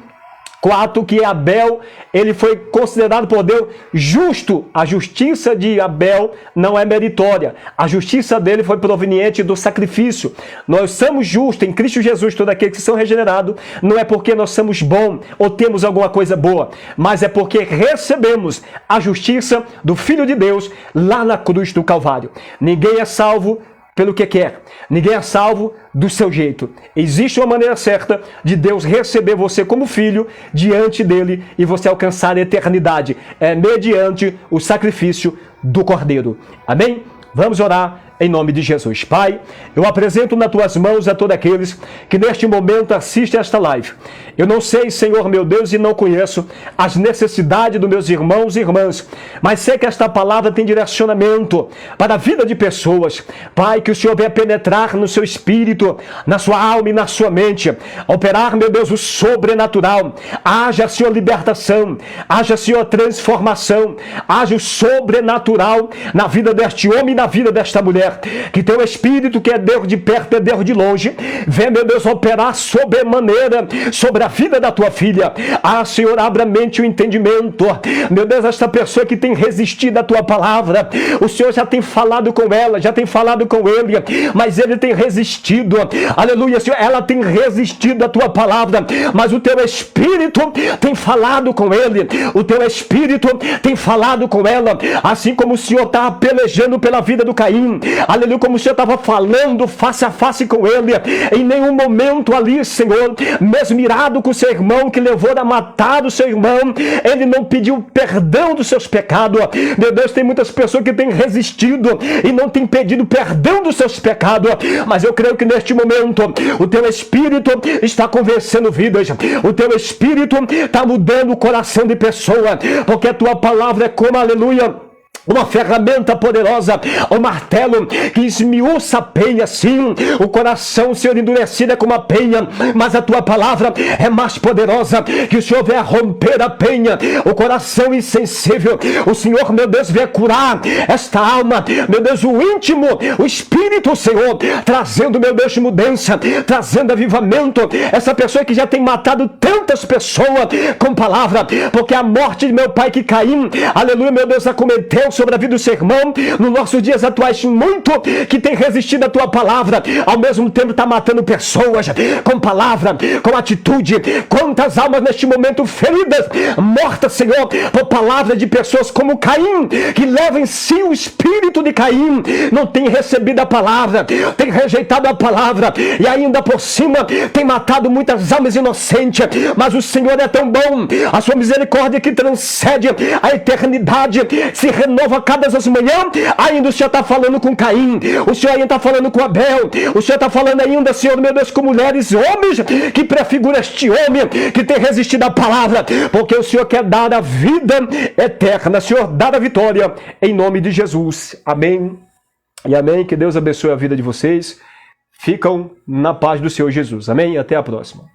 A: 4, que Abel, ele foi considerado por Deus justo. A justiça de Abel não é meritória. A justiça dele foi proveniente do sacrifício. Nós somos justos em Cristo Jesus, todos aqueles que são regenerados, não é porque nós somos bons ou temos alguma coisa boa, mas é porque recebemos a justiça do Filho de Deus lá na cruz do Calvário. Ninguém é salvo pelo que quer. Ninguém é salvo do seu jeito. Existe uma maneira certa de Deus receber você como filho diante dele e você alcançar a eternidade. É mediante o sacrifício do Cordeiro. Amém? Vamos orar em nome de Jesus. Pai, eu apresento nas tuas mãos a todos aqueles que neste momento assistem a esta live. Eu não sei, Senhor meu Deus, e não conheço as necessidades dos meus irmãos e irmãs, mas sei que esta palavra tem direcionamento para a vida de pessoas. Pai, que o Senhor venha penetrar no seu espírito, na sua alma e na sua mente, operar, meu Deus, o sobrenatural. Haja, Senhor, libertação, haja, Senhor, transformação, haja o sobrenatural na vida deste homem e na vida desta mulher. mulher, que teu Espírito, que é Deus de perto, é Deus de longe, vem, meu Deus, operar sobremaneira sobre a vida da tua filha. Ah, Senhor, abra a mente e o entendimento. Meu Deus, esta pessoa que tem resistido à tua palavra, o Senhor já tem falado com ela, já tem falado com ele, mas ele tem resistido. Aleluia, Senhor, ela tem resistido à tua palavra, mas o teu Espírito tem falado com ele, o teu Espírito tem falado com ela, assim como o Senhor está pelejando pela vida do Caim. Aleluia, como o Senhor estava falando face a face com ele. Em nenhum momento ali, Senhor, mesmo irado com seu irmão, que levou a matar o seu irmão, ele não pediu perdão dos seus pecados. Meu Deus, tem muitas pessoas que têm resistido e não têm pedido perdão dos seus pecados, mas eu creio que neste momento o teu Espírito está convencendo vidas, o teu Espírito está mudando o coração de pessoa, porque a tua palavra é como, aleluia, uma ferramenta poderosa, o martelo que esmiuça a penha, sim, o coração, Senhor, endurecido é como a penha, mas a tua palavra é mais poderosa, que o Senhor venha romper a penha, o coração insensível, o Senhor, meu Deus, venha curar esta alma, meu Deus, o íntimo, o Espírito, Senhor, trazendo, meu Deus, mudança, trazendo avivamento, essa pessoa que já tem matado tantas pessoas com palavra, porque a morte de meu pai que Caim, aleluia, meu Deus, acometeu sobre a vida do seu irmão, nos nossos dias atuais, muito que tem resistido à tua palavra, ao mesmo tempo está matando pessoas com palavra, com atitude. Quantas almas neste momento feridas, mortas, Senhor, por palavra de pessoas como Caim, que levam em si o espírito de Caim, não tem recebido a palavra, tem rejeitado a palavra, e ainda por cima tem matado muitas almas inocentes, mas o Senhor é tão bom, a sua misericórdia que transcende a eternidade, se renova a cada manhã. Ainda o Senhor está falando com Caim, o Senhor ainda está falando com Abel, o Senhor está falando ainda, Senhor, meu Deus, com mulheres e homens que prefiguram este homem que tem resistido à palavra, porque o Senhor quer dar a vida eterna, Senhor, dar a vitória em nome de Jesus. Amém e amém. Que Deus abençoe a vida de vocês. Ficam na paz do Senhor Jesus. Amém. Até a próxima.